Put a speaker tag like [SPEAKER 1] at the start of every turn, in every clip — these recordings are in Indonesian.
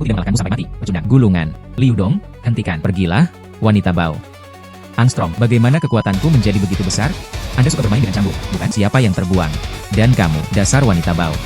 [SPEAKER 1] aku tidak melakukanmu sampai mati. Pecundang. Gulungan. Liu Dong, hentikan. Pergilah, wanita bau. Armstrong, bagaimana kekuatanku menjadi begitu besar? Anda suka bermain dengan cambuk, bukan? Siapa yang terbuang? Dan kamu, dasar wanita bau.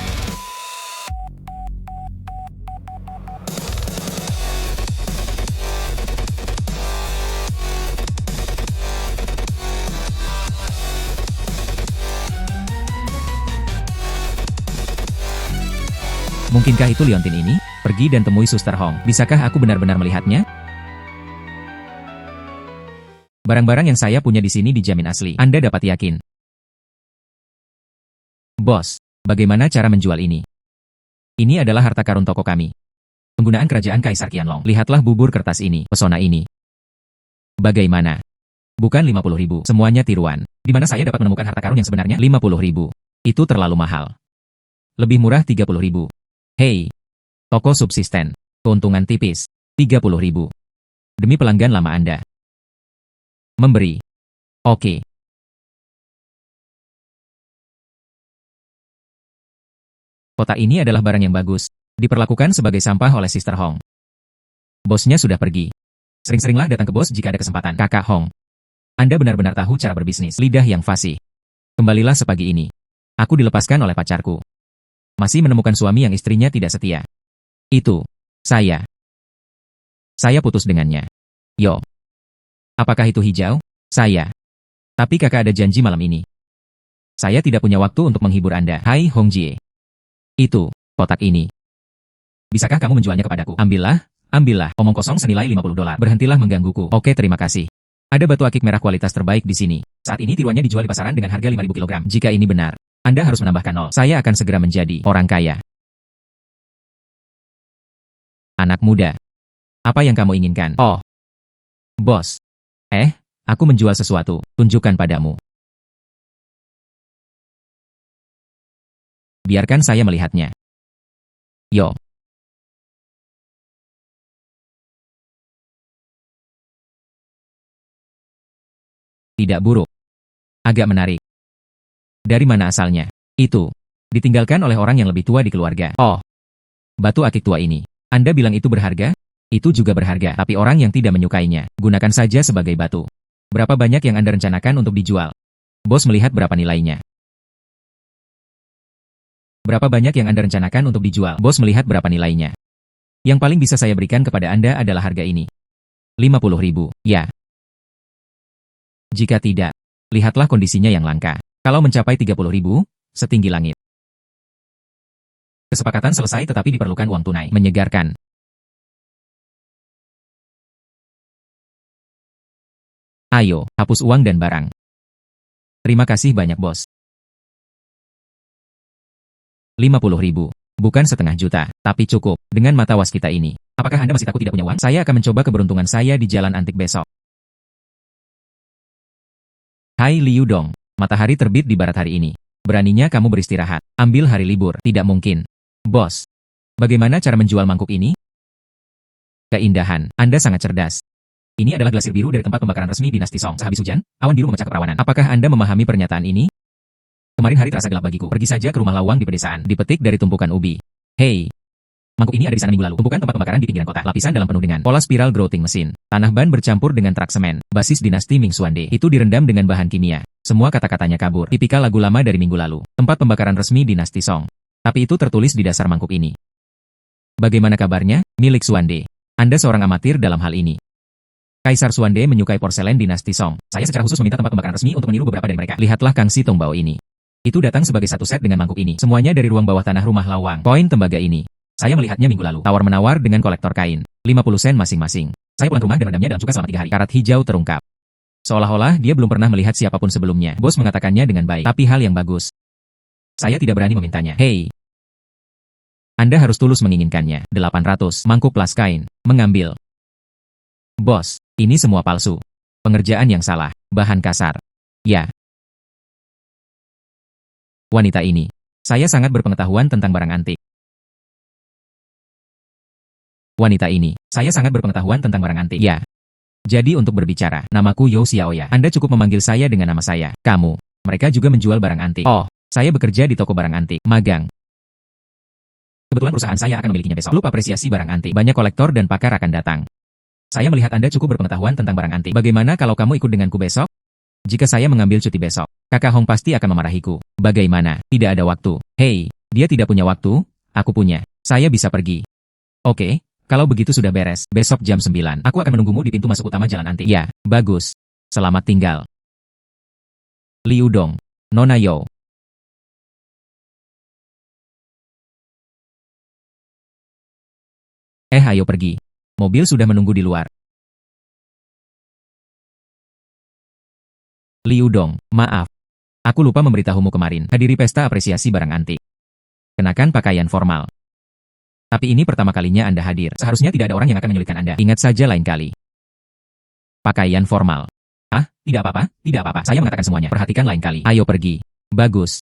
[SPEAKER 1] Mungkinkah itu liontin ini? Pergi dan temui Suster Hong. Bisakah aku benar-benar melihatnya? Barang-barang yang saya punya di sini dijamin asli. Anda dapat yakin. Bos, bagaimana cara menjual ini? Ini adalah harta karun toko kami. Penggunaan kerajaan Kaisar Qianlong. Lihatlah bubur kertas ini, pesona ini. Bagaimana? Bukan 50.000, semuanya tiruan. Di mana saya dapat menemukan harta karun yang sebenarnya? 50.000. Itu terlalu mahal. Lebih murah 30.000. Hei, toko subsisten, keuntungan tipis, 30.000. Demi pelanggan lama Anda. Memberi. Oke. Kotak ini adalah barang yang bagus, diperlakukan sebagai sampah oleh Sister Hong. Bosnya sudah pergi. Sering-seringlah datang ke bos jika ada kesempatan. Kakak Hong. Anda benar-benar tahu cara berbisnis. Lidah yang fasih. Kembalilah sepagi ini. Aku dilepaskan oleh pacarku. Masih menemukan suami yang istrinya tidak setia. Itu. Saya. Saya putus dengannya. Yo. Apakah itu hijau? Saya. Tapi kakak ada janji malam ini. Saya tidak punya waktu untuk menghibur Anda. Hai Hong Jie. Itu. Kotak ini. Bisakah kamu menjualnya kepadaku? Ambillah. Ambillah. Omong kosong senilai $50. Berhentilah menggangguku. Oke, terima kasih. Ada batu akik merah kualitas terbaik di sini. Saat ini tiruannya dijual di pasaran dengan harga 5.000 kg. Jika ini benar, Anda harus menambahkan 0. Saya akan segera menjadi orang kaya. Anak muda. Apa yang kamu inginkan? Oh. Bos. Aku menjual sesuatu. Tunjukkan padamu. Biarkan saya melihatnya. Yo. Tidak buruk. Agak menarik. Dari mana asalnya? Itu. Ditinggalkan oleh orang yang lebih tua di keluarga. Oh. Batu akik tua ini. Anda bilang itu berharga? Itu juga berharga, tapi orang yang tidak menyukainya, gunakan saja sebagai batu. Berapa banyak yang Anda rencanakan untuk dijual? Bos melihat berapa nilainya. Berapa banyak yang Anda rencanakan untuk dijual? Bos melihat berapa nilainya. Yang paling bisa saya berikan kepada Anda adalah harga ini. 50.000, ya. Jika tidak, lihatlah kondisinya yang langka. Kalau mencapai 30.000, setinggi langit. Kesepakatan selesai tetapi diperlukan uang tunai. Menyegarkan. Ayo, hapus uang dan barang. Terima kasih banyak bos. 50.000. Bukan setengah juta, tapi cukup. Dengan mata waskita ini. Apakah Anda masih takut tidak punya uang? Saya akan mencoba keberuntungan saya di jalan antik besok. Hai Liu Dong. Matahari terbit di barat hari ini. Beraninya kamu beristirahat. Ambil hari libur. Tidak mungkin. Bos. Bagaimana cara menjual mangkuk ini? Keindahan. Anda sangat cerdas. Ini adalah glasir biru dari tempat pembakaran resmi dinasti Song. Sehabis hujan, awan biru memecah keperawanan. Apakah Anda memahami pernyataan ini? Kemarin hari terasa gelap bagiku. Pergi saja ke rumah lawang di pedesaan. Dipetik dari tumpukan ubi. Hei. Mangkuk ini ada di sana minggu lalu. Tumpukan tempat pembakaran di pinggiran kota. Lapisan dalam penuh dengan pola spiral grouting mesin. Tanah ban bercampur dengan trak semen. Basis dinasti Ming Xuande. Itu direndam dengan bahan kimia. Semua kata-katanya kabur. Tipikal lagu lama dari minggu lalu. Tempat pembakaran resmi dinasti Song. Tapi itu tertulis di dasar mangkuk ini. Bagaimana kabarnya, milik Xuande? Anda seorang amatir dalam hal ini. Kaisar Xuande menyukai porselen dinasti Song. Saya secara khusus meminta tempat pembakaran resmi untuk meniru beberapa dari mereka. Lihatlah Kangsi Tongbao ini. Itu datang sebagai satu set dengan mangkuk ini. Semuanya dari ruang bawah tanah rumah lawang. Poin tembaga ini. Saya melihatnya minggu lalu. Tawar-menawar dengan kolektor kain. 50 sen masing-masing. Saya pulang rumah dan merendamnya dalam cuka selama 3 hari. Karat hijau terungkap. Seolah-olah dia belum pernah melihat siapapun sebelumnya. Bos mengatakannya dengan baik. Tapi hal yang bagus. Saya tidak berani memintanya. Hei. Anda harus tulus menginginkannya. 800 mangkuk plas kain. Mengambil. Bos, ini semua palsu. Pengerjaan yang salah. Bahan kasar. Ya. Wanita ini. Saya sangat berpengetahuan tentang barang antik. Wanita ini. Saya sangat berpengetahuan tentang barang antik. Ya. Jadi untuk berbicara, namaku You Xiaoya. Anda cukup memanggil saya dengan nama saya. Kamu. Mereka juga menjual barang antik. Oh, saya bekerja di toko barang antik. Magang. Kebetulan perusahaan saya akan memilikinya besok. Klub apresiasi barang antik. Banyak kolektor dan pakar akan datang. Saya melihat Anda cukup berpengetahuan tentang barang antik. Bagaimana kalau kamu ikut denganku besok? Jika saya mengambil cuti besok, Kakak Hong pasti akan memarahiku. Bagaimana? Tidak ada waktu. Hei, dia tidak punya waktu, aku punya. Saya bisa pergi. Oke, kalau begitu sudah beres. Besok jam 9, aku akan menunggumu di pintu masuk utama jalan antik. Ya, bagus. Selamat tinggal. Liu Dong, Nona Yo. Ayo pergi. Mobil sudah menunggu di luar. Liu Dong, maaf. Aku lupa memberitahumu kemarin. Hadiri pesta apresiasi barang antik. Kenakan pakaian formal. Tapi ini pertama kalinya Anda hadir. Seharusnya tidak ada orang yang akan menyulitkan Anda. Ingat saja lain kali. Pakaian formal. Ah, tidak apa-apa, tidak apa-apa. Saya mengatakan semuanya. Perhatikan lain kali. Ayo pergi. Bagus.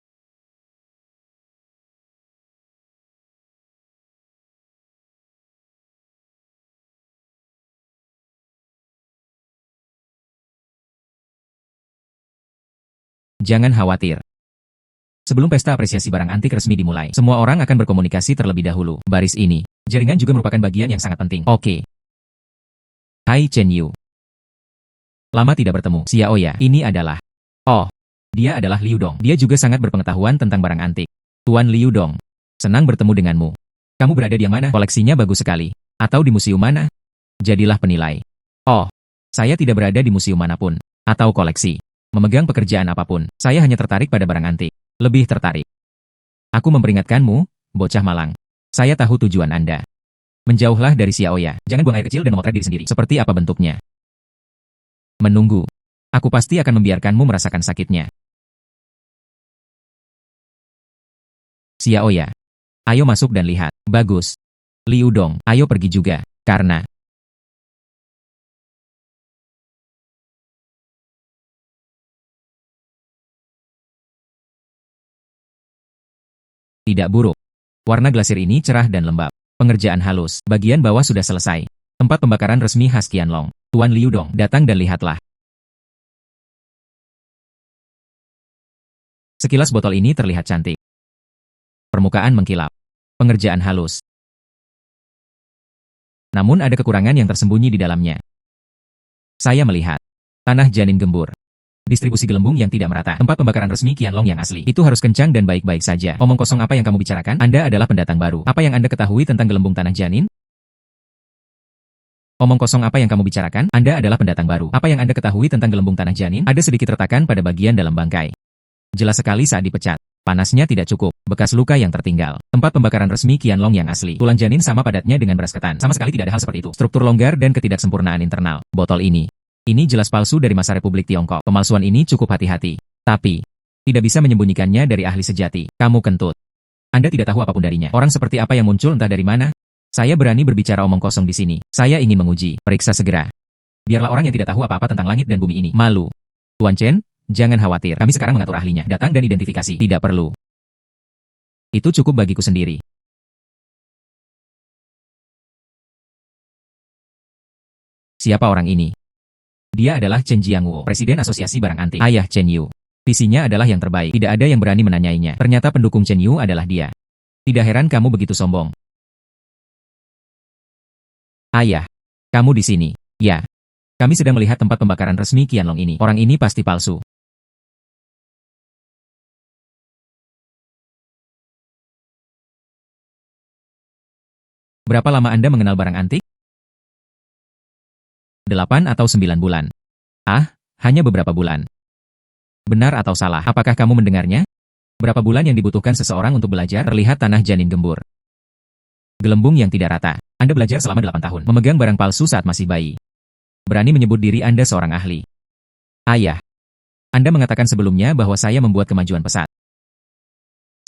[SPEAKER 1] Jangan khawatir. Sebelum pesta apresiasi barang antik resmi dimulai, semua orang akan berkomunikasi terlebih dahulu. Baris ini, jaringan juga merupakan bagian yang sangat penting. Oke. Hai Chen Yu. Lama tidak bertemu. Xiaoya, ini adalah... Oh, dia adalah Liu Dong. Dia juga sangat berpengetahuan tentang barang antik. Tuan Liu Dong, senang bertemu denganmu. Kamu berada di mana? Koleksinya bagus sekali. Atau di museum mana? Jadilah penilai. Oh, saya tidak berada di museum manapun. Atau koleksi. Memegang pekerjaan apapun. Saya hanya tertarik pada barang antik. Lebih tertarik. Aku memperingatkanmu, bocah malang. Saya tahu tujuan Anda. Menjauhlah dari Xiaoya. Jangan buang air kecil dan memotret diri sendiri. Seperti apa bentuknya? Menunggu. Aku pasti akan membiarkanmu merasakan sakitnya. Xiaoya. Ayo masuk dan lihat. Bagus. Liu Dong, ayo pergi juga. Karena... Tidak buruk. Warna glasir ini cerah dan lembab. Pengerjaan halus. Bagian bawah sudah selesai. Tempat pembakaran resmi khas Qianlong. Tuan Liu Dong, datang dan lihatlah. Sekilas botol ini terlihat cantik. Permukaan mengkilap. Pengerjaan halus. Namun ada kekurangan yang tersembunyi di dalamnya. Saya melihat. Tanah janin gembur. Distribusi gelembung yang tidak merata. Tempat pembakaran resmi Qianlong yang asli. Itu harus kencang dan baik-baik saja. Omong kosong apa yang kamu bicarakan? Anda adalah pendatang baru. Apa yang Anda ketahui tentang gelembung tanah janin? Omong kosong apa yang kamu bicarakan? Anda adalah pendatang baru. Apa yang Anda ketahui tentang gelembung tanah janin? Ada sedikit retakan pada bagian dalam bangkai. Jelas sekali saat dipecat. Panasnya tidak cukup. Bekas luka yang tertinggal. Tempat pembakaran resmi Qianlong yang asli. Tulang janin sama padatnya dengan beras ketan. Sama sekali tidak ada hal seperti itu. Struktur longgar dan ketidaksempurnaan internal. Botol ini. Ini jelas palsu dari masa Republik Tiongkok. Pemalsuan ini cukup hati-hati. Tapi, tidak bisa menyembunyikannya dari ahli sejati. Kamu kentut. Anda tidak tahu apapun darinya. Orang seperti apa yang muncul entah dari mana? Saya berani berbicara omong kosong di sini. Saya ingin menguji. Periksa segera. Biarlah orang yang tidak tahu apa-apa tentang langit dan bumi ini malu. Tuan Chen, jangan khawatir. Kami sekarang mengatur ahlinya. Datang dan identifikasi. Tidak perlu. Itu cukup bagiku sendiri. Siapa orang ini? Dia adalah Chen Jiangwo, Presiden Asosiasi Barang Antik. Ayah Chen Yu. Visinya adalah yang terbaik. Tidak ada yang berani menanyainya. Ternyata pendukung Chen Yu adalah dia. Tidak heran kamu begitu sombong. Ayah, kamu di sini. Ya. Kami sedang melihat tempat pembakaran resmi Qianlong ini. Orang ini pasti palsu. Berapa lama Anda mengenal barang antik? 8 atau 9 bulan. Ah, hanya beberapa bulan. Benar atau salah? Apakah kamu mendengarnya? Berapa bulan yang dibutuhkan seseorang untuk belajar? Terlihat tanah janin gembur. Gelembung yang tidak rata. Anda belajar selama 8 tahun. Memegang barang palsu saat masih bayi. Berani menyebut diri Anda seorang ahli. Ayah. Anda mengatakan sebelumnya bahwa saya membuat kemajuan pesat.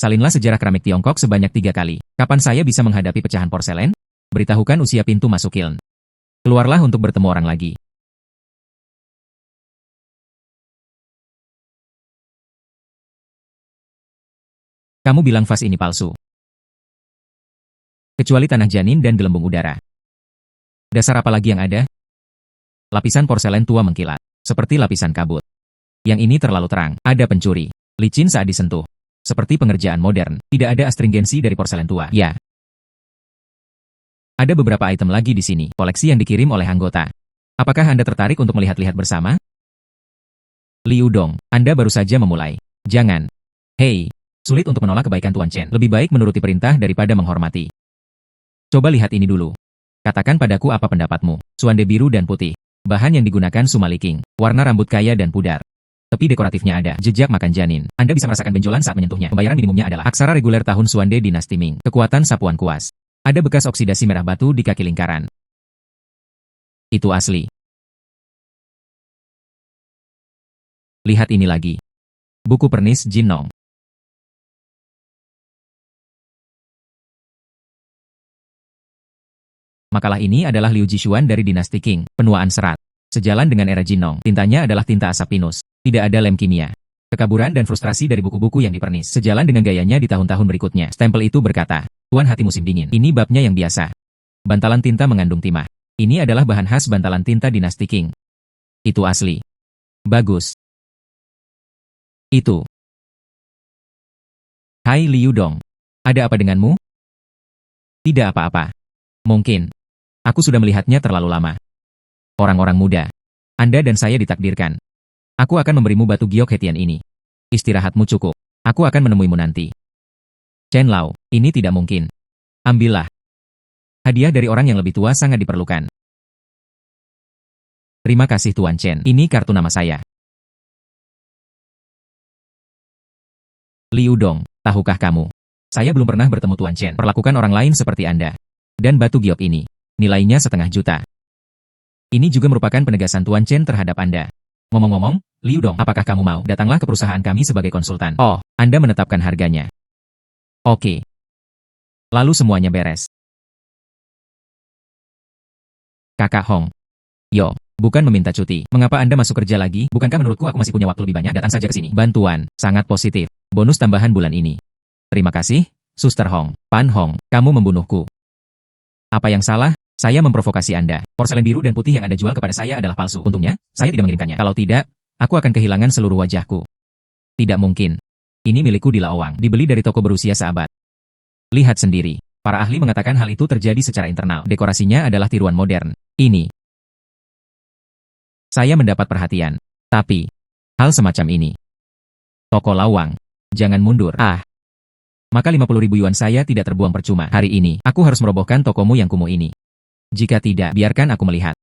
[SPEAKER 1] Salinlah sejarah keramik Tiongkok sebanyak 3 kali. Kapan saya bisa menghadapi pecahan porselen? Beritahukan usia pintu masuk kiln. Keluarlah untuk bertemu orang lagi. Kamu bilang vas ini palsu. Kecuali tanah janin dan gelembung udara. Dasar apa lagi yang ada? Lapisan porselen tua mengkilat, seperti lapisan kabut. Yang ini terlalu terang, ada pencuri. Licin saat disentuh. Seperti pengerjaan modern, tidak ada astringensi dari porselen tua. Ya. Ada beberapa item lagi di sini, koleksi yang dikirim oleh anggota. Apakah Anda tertarik untuk melihat-lihat bersama? Liu Dong, Anda baru saja memulai. Jangan. Hei, sulit untuk menolak kebaikan Tuan Chen. Lebih baik menuruti perintah daripada menghormati. Coba lihat ini dulu. Katakan padaku apa pendapatmu. Suande biru dan putih. Bahan yang digunakan sumaliking. Warna rambut kaya dan pudar. Tepi dekoratifnya ada jejak makan janin. Anda bisa merasakan benjolan saat menyentuhnya. Pembayaran minimumnya adalah aksara reguler tahun Suande Dinasti Ming. Kekuatan sapuan kuas. Ada bekas oksidasi merah batu di kaki lingkaran. Itu asli. Lihat ini lagi. Buku pernis Jin Nong. Makalah ini adalah Liu Jishuan dari Dinasti Qing, penuaan serat. Sejalan dengan era Jin Nong, tintanya adalah tinta asap pinus. Tidak ada lem kimia. Kekaburan dan frustrasi dari buku-buku yang dipernis. Sejalan dengan gayanya di tahun-tahun berikutnya. Stempel itu berkata, Tuan hati musim dingin. Ini babnya yang biasa. Bantalan tinta mengandung timah. Ini adalah bahan khas bantalan tinta Dinasti Qing. Itu asli. Bagus. Itu. Hai Liu Dong. Ada apa denganmu? Tidak apa-apa. Mungkin. Aku sudah melihatnya terlalu lama. Orang-orang muda. Anda dan saya ditakdirkan. Aku akan memberimu batu giok hetian ini. Istirahatmu cukup. Aku akan menemuimu nanti. Chen Lao, ini tidak mungkin. Ambillah. Hadiah dari orang yang lebih tua sangat diperlukan. Terima kasih Tuan Chen. Ini kartu nama saya. Liu Dong, tahukah kamu? Saya belum pernah bertemu Tuan Chen. Perlakukan orang lain seperti Anda. Dan batu giok ini. Nilainya 1,5 juta. Ini juga merupakan penegasan Tuan Chen terhadap Anda. Ngomong-ngomong, Liu Dong, apakah kamu mau datanglah ke perusahaan kami sebagai konsultan? Oh, Anda menetapkan harganya. Oke. Lalu semuanya beres. Kakak Hong. Yo, bukan meminta cuti. Mengapa Anda masuk kerja lagi? Bukankah menurutku aku masih punya waktu lebih banyak? Datang saja ke sini. Bantuan, sangat positif. Bonus tambahan bulan ini. Terima kasih, Suster Hong. Pan Hong, kamu membunuhku. Apa yang salah? Saya memprovokasi Anda. Porselen biru dan putih yang Anda jual kepada saya adalah palsu. Untungnya, saya tidak mengirimkannya. Kalau tidak, aku akan kehilangan seluruh wajahku. Tidak mungkin. Ini milikku di Laowang, dibeli dari toko berusia seabad. Lihat sendiri. Para ahli mengatakan hal itu terjadi secara internal. Dekorasinya adalah tiruan modern. Ini. Saya mendapat perhatian. Tapi, hal semacam ini. Toko Lawang. Jangan mundur. Maka 50.000 yuan saya tidak terbuang percuma. Hari ini, aku harus merobohkan tokomu yang kumuh ini. Jika tidak, biarkan aku melihat.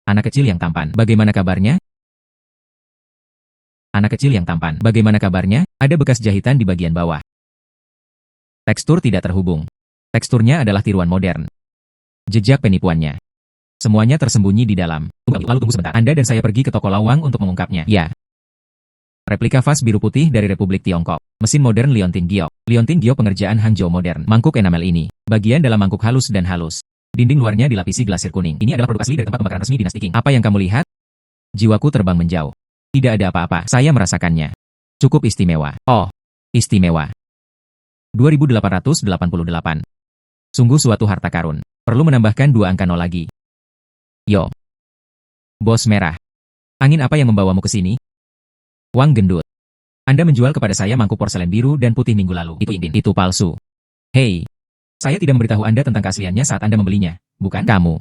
[SPEAKER 1] Anak kecil yang tampan, bagaimana kabarnya? Anak kecil yang tampan, bagaimana kabarnya? Ada bekas jahitan di bagian bawah. Tekstur tidak terhubung. Teksturnya adalah tiruan modern. Jejak penipuannya. Semuanya tersembunyi di dalam. Lalu tunggu sebentar. Anda dan saya pergi ke toko Lawang untuk mengungkapnya. Ya. Replika vas biru putih dari Republik Tiongkok. Mesin modern Liontin Giok. Liontin Giok pengerjaan Hangzhou modern. Mangkuk enamel ini. Bagian dalam mangkuk halus dan halus. Dinding luarnya dilapisi glasir kuning. Ini adalah produk asli dari tempat pembakaran resmi Dinasti Qing. Apa yang kamu lihat? Jiwaku terbang menjauh. Tidak ada apa-apa. Saya merasakannya. Cukup istimewa. Oh, istimewa. 2888. Sungguh suatu harta karun. Perlu menambahkan 2 angka 0 lagi. Yo. Bos merah. Angin apa yang membawamu ke sini? Wang gendut. Anda menjual kepada saya mangkuk porselen biru dan putih minggu lalu. Itu palsu. Hei. Saya tidak memberitahu Anda tentang keasliannya saat Anda membelinya. Bukan kamu.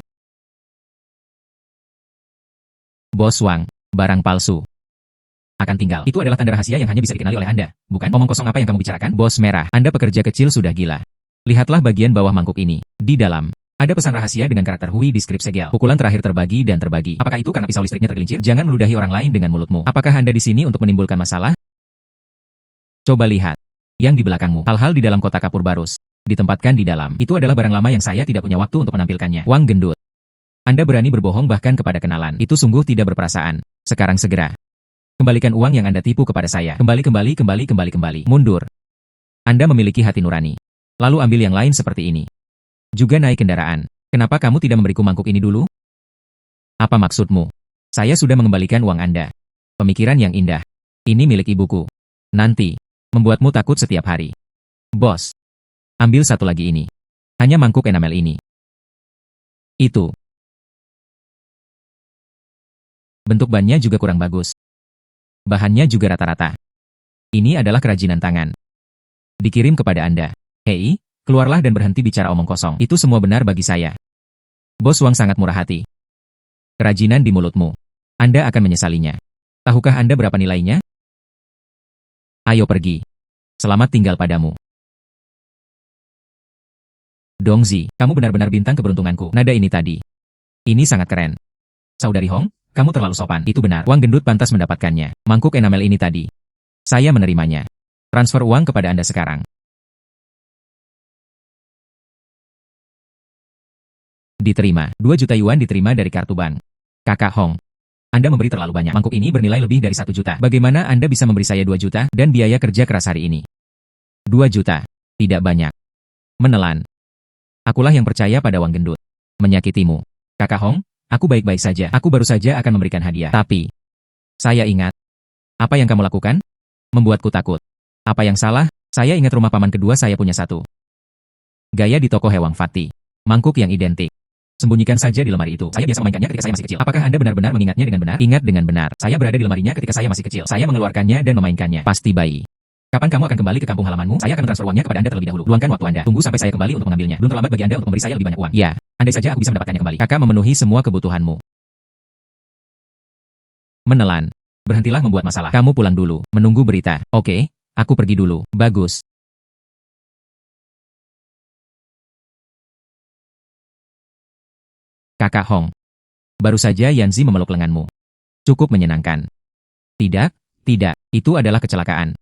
[SPEAKER 1] Bos Wang. Barang palsu. Akan tinggal. Itu adalah tanda rahasia yang hanya bisa dikenali oleh Anda. Bukan omong kosong apa yang kamu bicarakan? Bos merah. Anda pekerja kecil sudah gila. Lihatlah bagian bawah mangkuk ini. Di dalam. Ada pesan rahasia dengan karakter Hui di skrip segel. Pukulan terakhir terbagi dan terbagi. Apakah itu karena pisau listriknya tergelincir? Jangan meludahi orang lain dengan mulutmu. Apakah Anda di sini untuk menimbulkan masalah? Coba lihat. Yang di belakangmu. Hal-hal di dalam kotak kapur barus. Ditempatkan di dalam. Itu adalah barang lama yang saya tidak punya waktu untuk menampilkannya. Wang gendut. Anda berani berbohong bahkan kepada kenalan. Itu sungguh tidak berperasaan. Sekarang segera. Kembalikan uang yang Anda tipu kepada saya. Kembali. Mundur. Anda memiliki hati nurani. Lalu ambil yang lain seperti ini. Juga naik kendaraan. Kenapa kamu tidak memberiku mangkuk ini dulu? Apa maksudmu? Saya sudah mengembalikan uang Anda. Pemikiran yang indah. Ini milik ibuku. Nanti. Membuatmu takut setiap hari. Bos. Ambil satu lagi ini. Hanya mangkuk enamel ini. Itu. Bentuk bannya juga kurang bagus. Bahannya juga rata-rata. Ini adalah kerajinan tangan. Dikirim kepada Anda. Hei, keluarlah dan berhenti bicara omong kosong. Itu semua benar bagi saya. Bos Wang sangat murah hati. Kerajinan di mulutmu. Anda akan menyesalinya. Tahukah Anda berapa nilainya? Ayo pergi. Selamat tinggal padamu. Dongzi, kamu benar-benar bintang keberuntunganku. Nada ini tadi. Ini sangat keren. Saudari Hong, kamu terlalu sopan. Itu benar. Wang gendut pantas mendapatkannya. Mangkuk enamel ini tadi. Saya menerimanya. Transfer uang kepada Anda sekarang. Diterima. 2 juta yuan diterima dari kartu bank. Kakak Hong. Anda memberi terlalu banyak. Mangkuk ini bernilai lebih dari 1 juta. Bagaimana Anda bisa memberi saya 2 juta dan biaya kerja keras hari ini? 2 juta. Tidak banyak. Menelan. Akulah yang percaya pada Wang gendut. Menyakitimu. Kakak Hong, aku baik-baik saja. Aku baru saja akan memberikan hadiah. Tapi, saya ingat. Apa yang kamu lakukan? Membuatku takut. Apa yang salah? Saya ingat rumah paman kedua saya punya satu. Gaya di toko Hewang Fati. Mangkuk yang identik. Sembunyikan saja di lemari itu. Saya biasa memainkannya ketika saya masih kecil. Apakah Anda benar-benar mengingatnya dengan benar? Ingat dengan benar. Saya berada di lemarinya ketika saya masih kecil. Saya mengeluarkannya dan memainkannya. Pasti bayi. Kapan kamu akan kembali ke kampung halamanmu? Saya akan transfer uangnya kepada Anda terlebih dahulu. Luangkan waktu Anda. Tunggu sampai saya kembali untuk mengambilnya. Belum terlambat bagi Anda untuk memberi saya lebih banyak uang. Ya, andai saja aku bisa mendapatkannya kembali. Kakak memenuhi semua kebutuhanmu. Menelan. Berhentilah membuat masalah. Kamu pulang dulu. Menunggu berita. Oke, aku pergi dulu. Bagus. Kakak Hong. Baru saja Yanzi memeluk lenganmu. Cukup menyenangkan. Tidak, tidak. Itu adalah kecelakaan.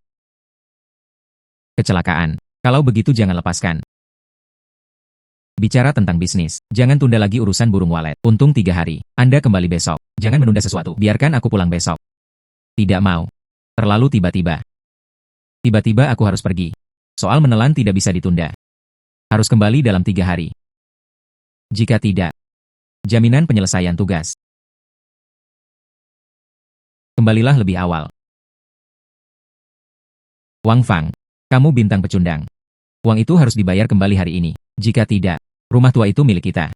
[SPEAKER 1] Kecelakaan. Kalau begitu jangan lepaskan. Bicara tentang bisnis, jangan tunda lagi urusan burung walet. Untung 3 hari. Anda kembali besok. Jangan menunda sesuatu. Biarkan aku pulang besok. Tidak mau. Terlalu tiba-tiba. Tiba-tiba aku harus pergi. Soal menelan tidak bisa ditunda. Harus kembali dalam 3 hari. Jika tidak, jaminan penyelesaian tugas. Kembalilah lebih awal. Wang Fang, kamu bintang pecundang. Uang itu harus dibayar kembali hari ini. Jika tidak, rumah tua itu milik kita.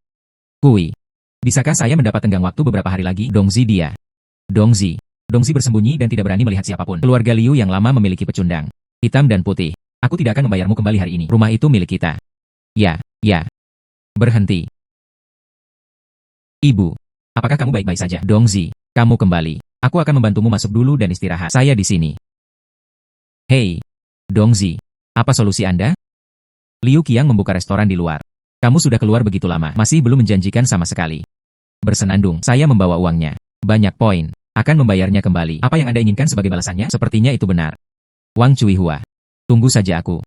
[SPEAKER 1] Kui, bisakah saya mendapat tenggang waktu beberapa hari lagi? Dongzi dia. Dongzi. Dongzi bersembunyi dan tidak berani melihat siapapun. Keluarga Liu yang lama memiliki pecundang. Hitam dan putih. Aku tidak akan membayarmu kembali hari ini. Rumah itu milik kita. Ya, ya. Berhenti. Ibu, apakah kamu baik-baik saja? Dongzi, kamu kembali. Aku akan membantumu masuk dulu dan istirahat. Saya di sini. Hei, Dongzi, apa solusi Anda? Liu Qiang membuka restoran di luar. Kamu sudah keluar begitu lama, masih belum menjanjikan sama sekali. Bersenandung, saya membawa uangnya. Banyak poin, akan membayarnya kembali. Apa yang Anda inginkan sebagai balasannya? Sepertinya itu benar. Wang Cuihua, tunggu saja aku.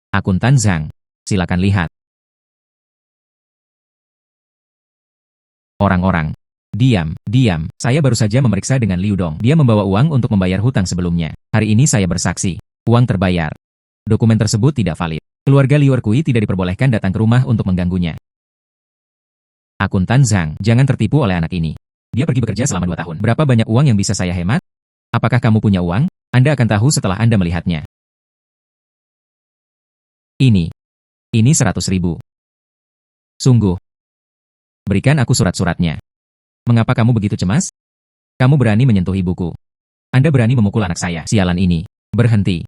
[SPEAKER 1] Akun Tan Zhang, silakan lihat. Orang-orang. Diam, diam. Saya baru saja memeriksa dengan Liu Dong. Dia membawa uang untuk membayar hutang sebelumnya. Hari ini saya bersaksi. Uang terbayar. Dokumen tersebut tidak valid. Keluarga Liu Erkui tidak diperbolehkan datang ke rumah untuk mengganggunya. Akun Tan Zhang, jangan tertipu oleh anak ini. Dia pergi bekerja selama 2 tahun. Berapa banyak uang yang bisa saya hemat? Apakah kamu punya uang? Anda akan tahu setelah Anda melihatnya. Ini 100.000. Sungguh. Berikan aku surat-suratnya. Mengapa kamu begitu cemas? Kamu berani menyentuh ibuku. Anda berani memukul anak saya. Sialan ini. Berhenti.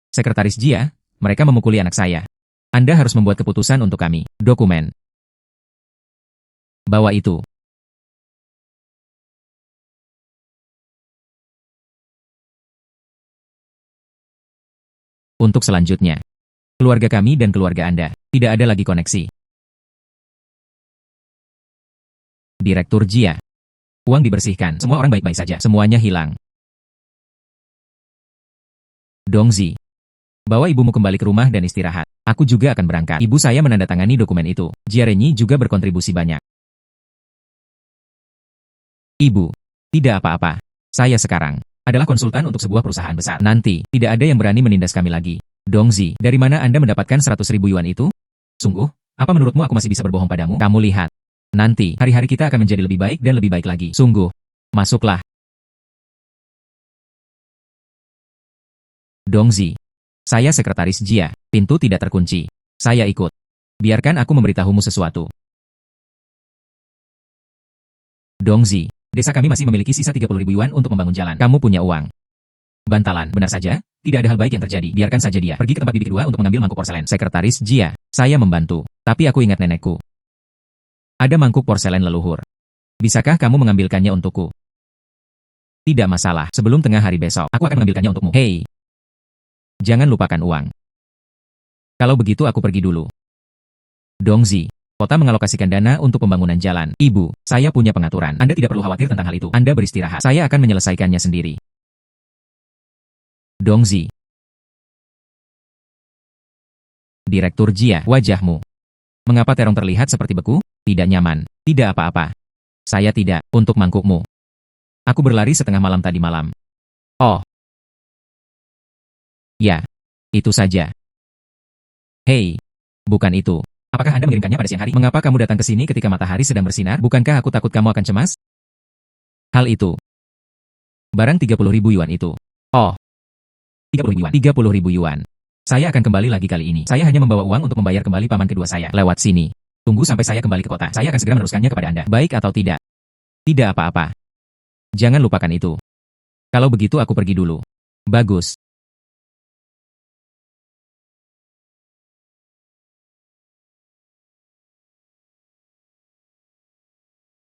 [SPEAKER 1] Sekretaris Jia, mereka memukuli anak saya. Anda harus membuat keputusan untuk kami. Dokumen. Bawa itu. Untuk selanjutnya. Keluarga kami dan keluarga Anda. Tidak ada lagi koneksi. Direktur Jia. Uang dibersihkan. Semua orang baik-baik saja. Semuanya hilang. Dongzi. Bawa ibumu kembali ke rumah dan istirahat. Aku juga akan berangkat. Ibu saya menandatangani dokumen itu. Jia Renyi juga berkontribusi banyak. Ibu. Tidak apa-apa. Saya sekarang adalah konsultan untuk sebuah perusahaan besar. Nanti, tidak ada yang berani menindas kami lagi. Dongzi, dari mana Anda mendapatkan 100.000 yuan itu? Sungguh? Apa menurutmu aku masih bisa berbohong padamu? Kamu lihat. Nanti, hari-hari kita akan menjadi lebih baik dan lebih baik lagi. Sungguh. Masuklah. Dongzi. Saya sekretaris Jia. Pintu tidak terkunci. Saya ikut. Biarkan aku memberitahumu sesuatu. Dongzi. Desa kami masih memiliki sisa 30.000 yuan untuk membangun jalan. Kamu punya uang. Bantalan, benar saja. Tidak ada hal baik yang terjadi. Biarkan saja dia pergi ke tempat bibi kedua untuk mengambil mangkuk porselen. Sekretaris Jia, saya membantu. Tapi aku ingat nenekku. Ada mangkuk porselen leluhur. Bisakah kamu mengambilkannya untukku? Tidak masalah. Sebelum tengah hari besok, aku akan mengambilkannya untukmu. Hei, jangan lupakan uang. Kalau begitu aku pergi dulu. Dongzi, kota mengalokasikan dana untuk pembangunan jalan. Ibu, saya punya pengaturan. Anda tidak perlu khawatir tentang hal itu. Anda beristirahat. Saya akan menyelesaikannya sendiri. Dongzi. Direktur Jia, wajahmu. Mengapa terong terlihat seperti beku? Tidak nyaman. Tidak apa-apa. Saya tidak. Untuk mangkukmu. Aku berlari setengah malam tadi malam. Oh. Ya. Itu saja. Hei. Bukan itu. Apakah Anda mengirimkannya pada siang hari? Mengapa kamu datang ke sini ketika matahari sedang bersinar? Bukankah aku takut kamu akan cemas? Hal itu. Barang 30.000 yuan itu. Oh. 30.000 yuan. 30.000 yuan. Saya akan kembali lagi kali ini. Saya hanya membawa uang untuk membayar kembali paman kedua saya. Lewat sini. Tunggu sampai saya kembali ke kota. Saya akan segera meneruskannya kepada Anda. Baik atau tidak? Tidak apa-apa. Jangan lupakan itu. Kalau begitu aku pergi dulu. Bagus.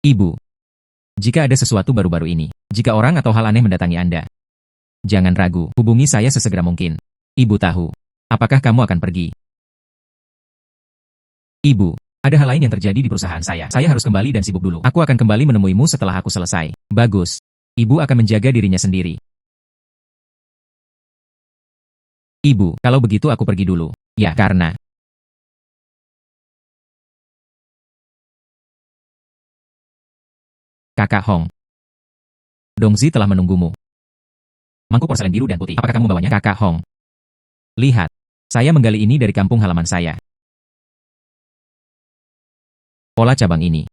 [SPEAKER 1] Ibu. Jika ada sesuatu baru-baru ini, jika orang atau hal aneh mendatangi Anda, jangan ragu, hubungi saya sesegera mungkin. Ibu tahu. Apakah kamu akan pergi? Ibu, ada hal lain yang terjadi di perusahaan saya. Saya harus kembali dan sibuk dulu. Aku akan kembali menemuimu setelah aku selesai. Bagus. Ibu akan menjaga dirinya sendiri. Ibu, kalau begitu aku pergi dulu. Ya, karena... Kakak Hong. Dongzi telah menunggumu. Mangkuk porselen biru dan putih. Apakah kamu membawanya? Kakak Hong. Lihat. Saya menggali ini dari kampung halaman saya. Pola cabang ini.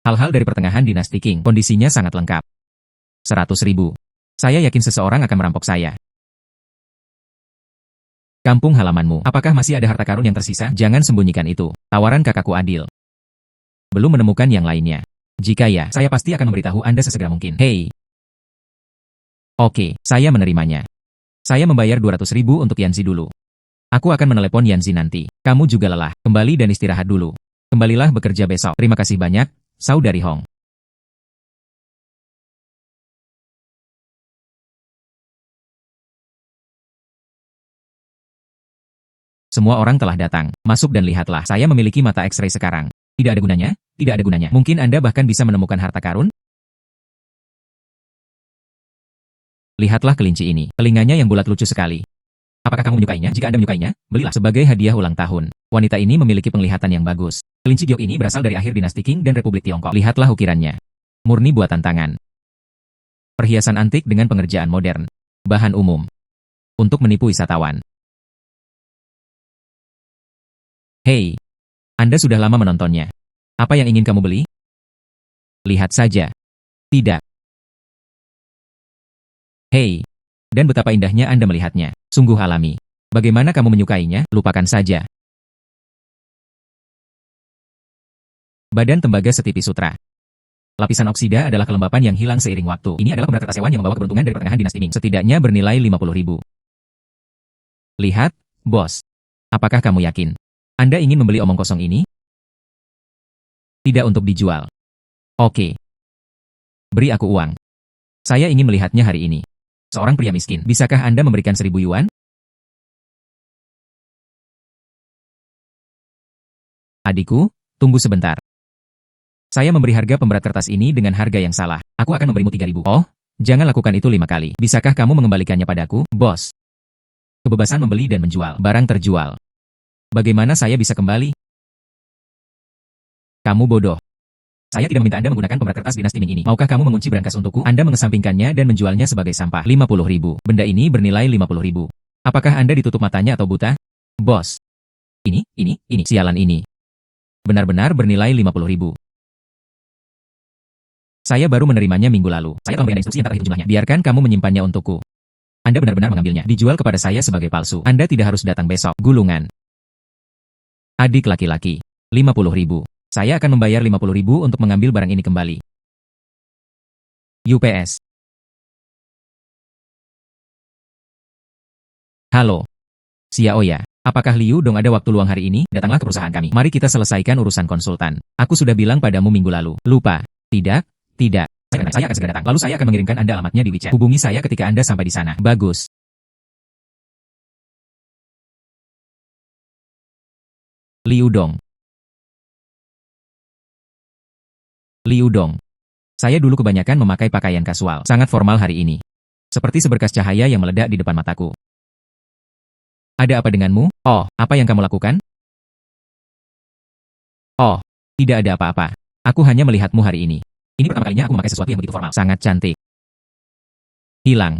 [SPEAKER 1] Hal-hal dari pertengahan dinasti Qing. Kondisinya sangat lengkap. 100.000. Saya yakin seseorang akan merampok saya. Kampung halamanmu. Apakah masih ada harta karun yang tersisa? Jangan sembunyikan itu. Tawaran kakakku adil. Belum menemukan yang lainnya. Jika ya, saya pasti akan memberitahu Anda sesegera mungkin. Hei. Oke, saya menerimanya. Saya membayar 200.000 untuk Yanzi dulu. Aku akan menelepon Yanzi nanti. Kamu juga lelah. Kembali dan istirahat dulu. Kembalilah bekerja besok. Terima kasih banyak, Saudari Hong. Semua orang telah datang. Masuk dan lihatlah. Saya memiliki mata X-ray sekarang. Tidak ada gunanya? Tidak ada gunanya. Mungkin Anda bahkan bisa menemukan harta karun? Lihatlah kelinci ini. Telinganya yang bulat lucu sekali. Apakah kamu menyukainya? Jika Anda menyukainya, belilah. Sebagai hadiah ulang tahun. Wanita ini memiliki penglihatan yang bagus. Kelinci giok ini berasal dari akhir dinasti Qing dan Republik Tiongkok. Lihatlah ukirannya. Murni buatan tangan. Perhiasan antik dengan pengerjaan modern. Bahan umum. Untuk menipu wisatawan. Hei. Anda sudah lama menontonnya. Apa yang ingin kamu beli? Lihat saja. Tidak. Hei. Dan betapa indahnya Anda melihatnya. Sungguh alami. Bagaimana kamu menyukainya? Lupakan saja. Badan tembaga setipis sutra. Lapisan oksida adalah kelembapan yang hilang seiring waktu. Ini adalah pemberat kertas hewan yang membawa keberuntungan dari pertengahan dinasti Ming. Setidaknya bernilai 50.000. Lihat, bos. Apakah kamu yakin? Anda ingin membeli omong kosong ini? Tidak untuk dijual. Oke. Beri aku uang. Saya ingin melihatnya hari ini. Seorang pria miskin. Bisakah Anda memberikan 1.000 yuan? Adikku, tunggu sebentar. Saya memberi harga pemberat kertas ini dengan harga yang salah. Aku akan memberimu 3.000. Oh, jangan lakukan itu 5 kali. Bisakah kamu mengembalikannya padaku, bos? Kebebasan membeli dan menjual. Barang terjual. Bagaimana saya bisa kembali? Kamu bodoh. Saya tidak meminta Anda menggunakan pemberat kertas dinasti Ming ini. Maukah kamu mengunci brankas untukku? Anda mengesampingkannya dan menjualnya sebagai sampah. 50.000. Benda ini bernilai 50.000. Apakah Anda ditutup matanya atau buta? Bos. Ini. Sialan ini. Benar-benar bernilai 50.000. Saya baru menerimanya minggu lalu. Saya telah memberikan instruksi yang tak terhitung jumlahnya. Biarkan kamu menyimpannya untukku. Anda benar-benar mengambilnya. Dijual kepada saya sebagai palsu. Anda tidak harus datang besok. Gulungan. Adik laki-laki. 50.000. Saya akan membayar 50.000 untuk mengambil barang ini kembali. UPS. Halo, Xiaoya. Apakah Liu Dong ada waktu luang hari ini? Datanglah ke perusahaan kami. Mari kita selesaikan urusan konsultan. Aku sudah bilang padamu minggu lalu. Lupa? Tidak, tidak. Saya akan segera datang. Lalu saya akan mengirimkan Anda alamatnya di WeChat. Hubungi saya ketika Anda sampai di sana. Bagus. Liu Dong. Liu Dong. Saya dulu kebanyakan memakai pakaian kasual. Sangat formal hari ini. Seperti seberkas cahaya yang meledak di depan mataku. Ada apa denganmu? Oh, apa yang kamu lakukan? Oh, tidak ada apa-apa. Aku hanya melihatmu hari ini. Ini pertama kalinya aku memakai sesuatu yang begitu formal. Sangat cantik. Hilang.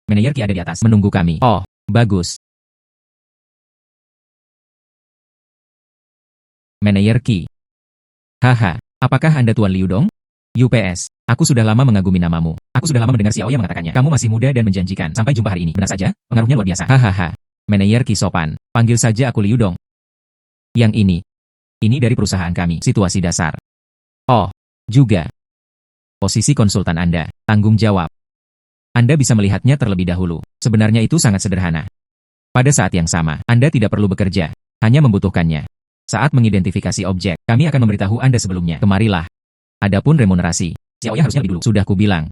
[SPEAKER 1] Manajer Ki ada di atas, menunggu kami. Oh, bagus. Manajer Ki. Haha, apakah Anda Tuan Liu Dong? UPS, aku sudah lama mengagumi namamu. Aku sudah lama mendengar Xiaoya mengatakannya. Kamu masih muda dan menjanjikan. Sampai jumpa hari ini. Benar saja, pengaruhnya luar biasa. Hahaha. Manajer Ki sopan. Panggil saja aku Liu Dong. Yang ini. Ini dari perusahaan kami. Situasi dasar. Oh, juga. Posisi konsultan Anda. Tanggung jawab. Anda bisa melihatnya terlebih dahulu. Sebenarnya itu sangat sederhana. Pada saat yang sama, Anda tidak perlu bekerja. Hanya membutuhkannya. Saat mengidentifikasi objek, kami akan memberitahu Anda sebelumnya. Kemarilah. Adapun remunerasi, Xiaoya harusnya lebih dulu. Sudah kubilang.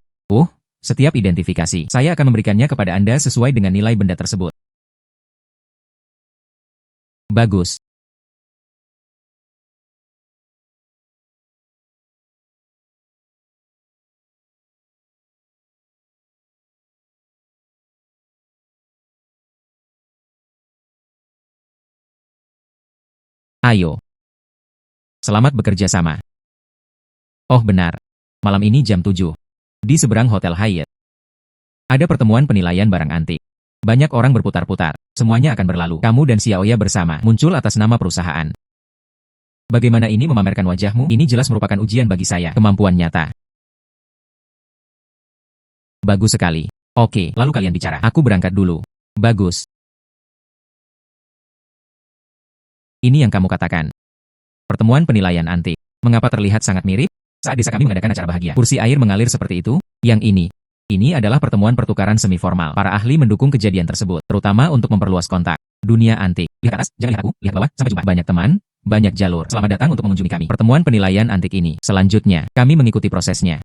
[SPEAKER 1] Setiap identifikasi, saya akan memberikannya kepada Anda sesuai dengan nilai benda tersebut. Bagus. Ayo. Selamat bekerja sama. Oh benar. Malam ini jam 7. Di seberang Hotel Hyatt. Ada pertemuan penilaian barang antik. Banyak orang berputar-putar. Semuanya akan berlalu. Kamu dan Xiaoya bersama muncul atas nama perusahaan. Bagaimana ini memamerkan wajahmu? Ini jelas merupakan ujian bagi saya. Kemampuan nyata. Bagus sekali. Oke, lalu kalian bicara. Aku berangkat dulu. Bagus. Ini yang kamu katakan. Pertemuan penilaian antik. Mengapa terlihat sangat mirip? Saat desa kami mengadakan acara bahagia. Kursi air mengalir seperti itu. Yang ini. Ini adalah pertemuan pertukaran semi formal. Para ahli mendukung kejadian tersebut, terutama untuk memperluas kontak. Dunia antik. Lihat atas, jangan lihat aku, lihat bawah, sampai jumpa. Banyak teman, banyak jalur. Selamat datang untuk mengunjungi kami. Pertemuan penilaian antik ini. Selanjutnya, kami mengikuti prosesnya.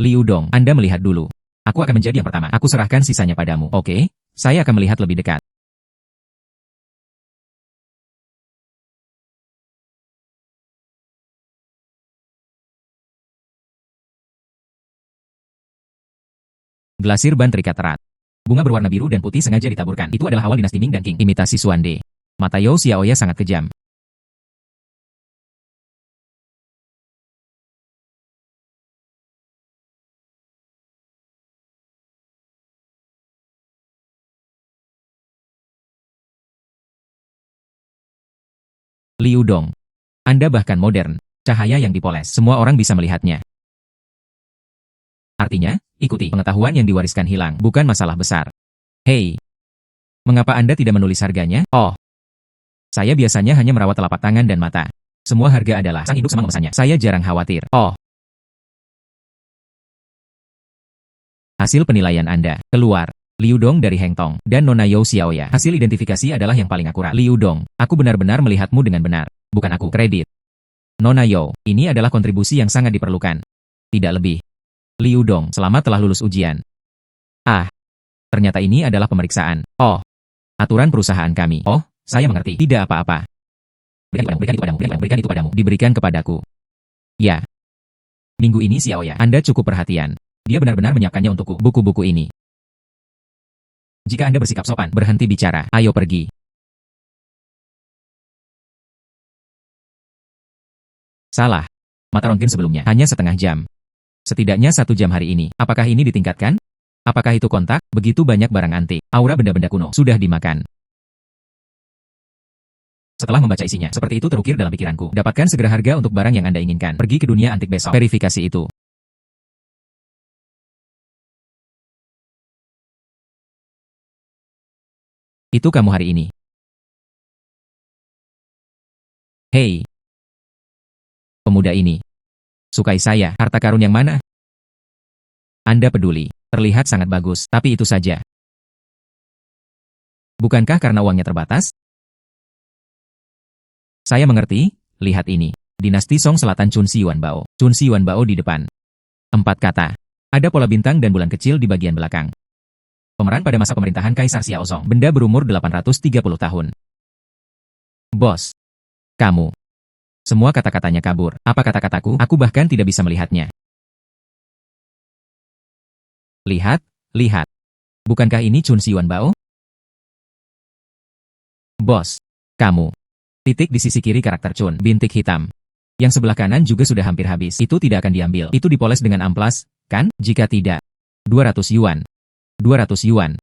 [SPEAKER 1] Liu Dong, Anda melihat dulu. Aku akan menjadi yang pertama. Aku serahkan sisanya padamu. Oke, saya akan melihat lebih dekat. Glasir ban terikat erat. Bunga berwarna biru dan putih sengaja ditaburkan. Itu adalah awal dinasti Ming dan Qing. Imitasi Xuande. Mata You Xiaoya sangat kejam. Liu Dong. Anda bahkan modern. Cahaya yang dipoles. Semua orang bisa melihatnya. Artinya, ikuti. Pengetahuan yang diwariskan hilang. Bukan masalah besar. Hei. Mengapa Anda tidak menulis harganya? Oh. Saya biasanya hanya merawat telapak tangan dan mata. Semua harga adalah sang induk semang memesannya. Saya jarang khawatir. Oh. Hasil penilaian Anda. Keluar. Liu Dong dari Heng Tong dan Nona You Xiaoya. Hasil identifikasi adalah yang paling akurat. Liu Dong, aku benar-benar melihatmu dengan benar. Bukan aku. Kredit. Nona You, ini adalah kontribusi yang sangat diperlukan. Tidak lebih. Liu Dong, selamat telah lulus ujian. Ah, ternyata ini adalah pemeriksaan. Oh, aturan perusahaan kami. Oh, saya mengerti. Tidak apa-apa. Berikan itu padamu. Diberikan kepadaku. Ya. Minggu ini Xiaoya, Anda cukup perhatian. Dia benar-benar menyiapkannya untukku. Buku-buku ini. Jika Anda bersikap sopan, berhenti bicara. Ayo pergi. Salah. Mata röntgen sebelumnya hanya setengah jam. Setidaknya 1 jam hari ini. Apakah ini ditingkatkan? Apakah itu kontak? Begitu banyak barang antik. Aura benda-benda kuno sudah dimakan. Setelah membaca isinya, seperti itu terukir dalam pikiranku. Dapatkan segera harga untuk barang yang Anda inginkan. Pergi ke dunia antik besok. Verifikasi itu. Itu kamu hari ini. Hei, pemuda ini. Sukai saya, harta karun yang mana? Anda peduli. Terlihat sangat bagus, tapi itu saja. Bukankah karena uangnya terbatas? Saya mengerti, lihat ini. Dinasti Song Selatan Chun Si Yuan Bao. Chun Si Yuan Bao di depan. 4 kata. Ada pola bintang dan bulan kecil di bagian belakang. Pemeran pada masa pemerintahan Kaisar Xiaozong. Benda berumur 830 tahun. Bos. Kamu. Semua kata-katanya kabur. Apa kata-kataku? Aku bahkan tidak bisa melihatnya. Lihat, lihat. Bukankah ini Chun Si Yuan Bao? Bos. Kamu. Titik di sisi kiri karakter Chun. Bintik hitam. Yang sebelah kanan juga sudah hampir habis. Itu tidak akan diambil. Itu dipoles dengan amplas, kan? Jika tidak. 200 yuan. 200 yuan.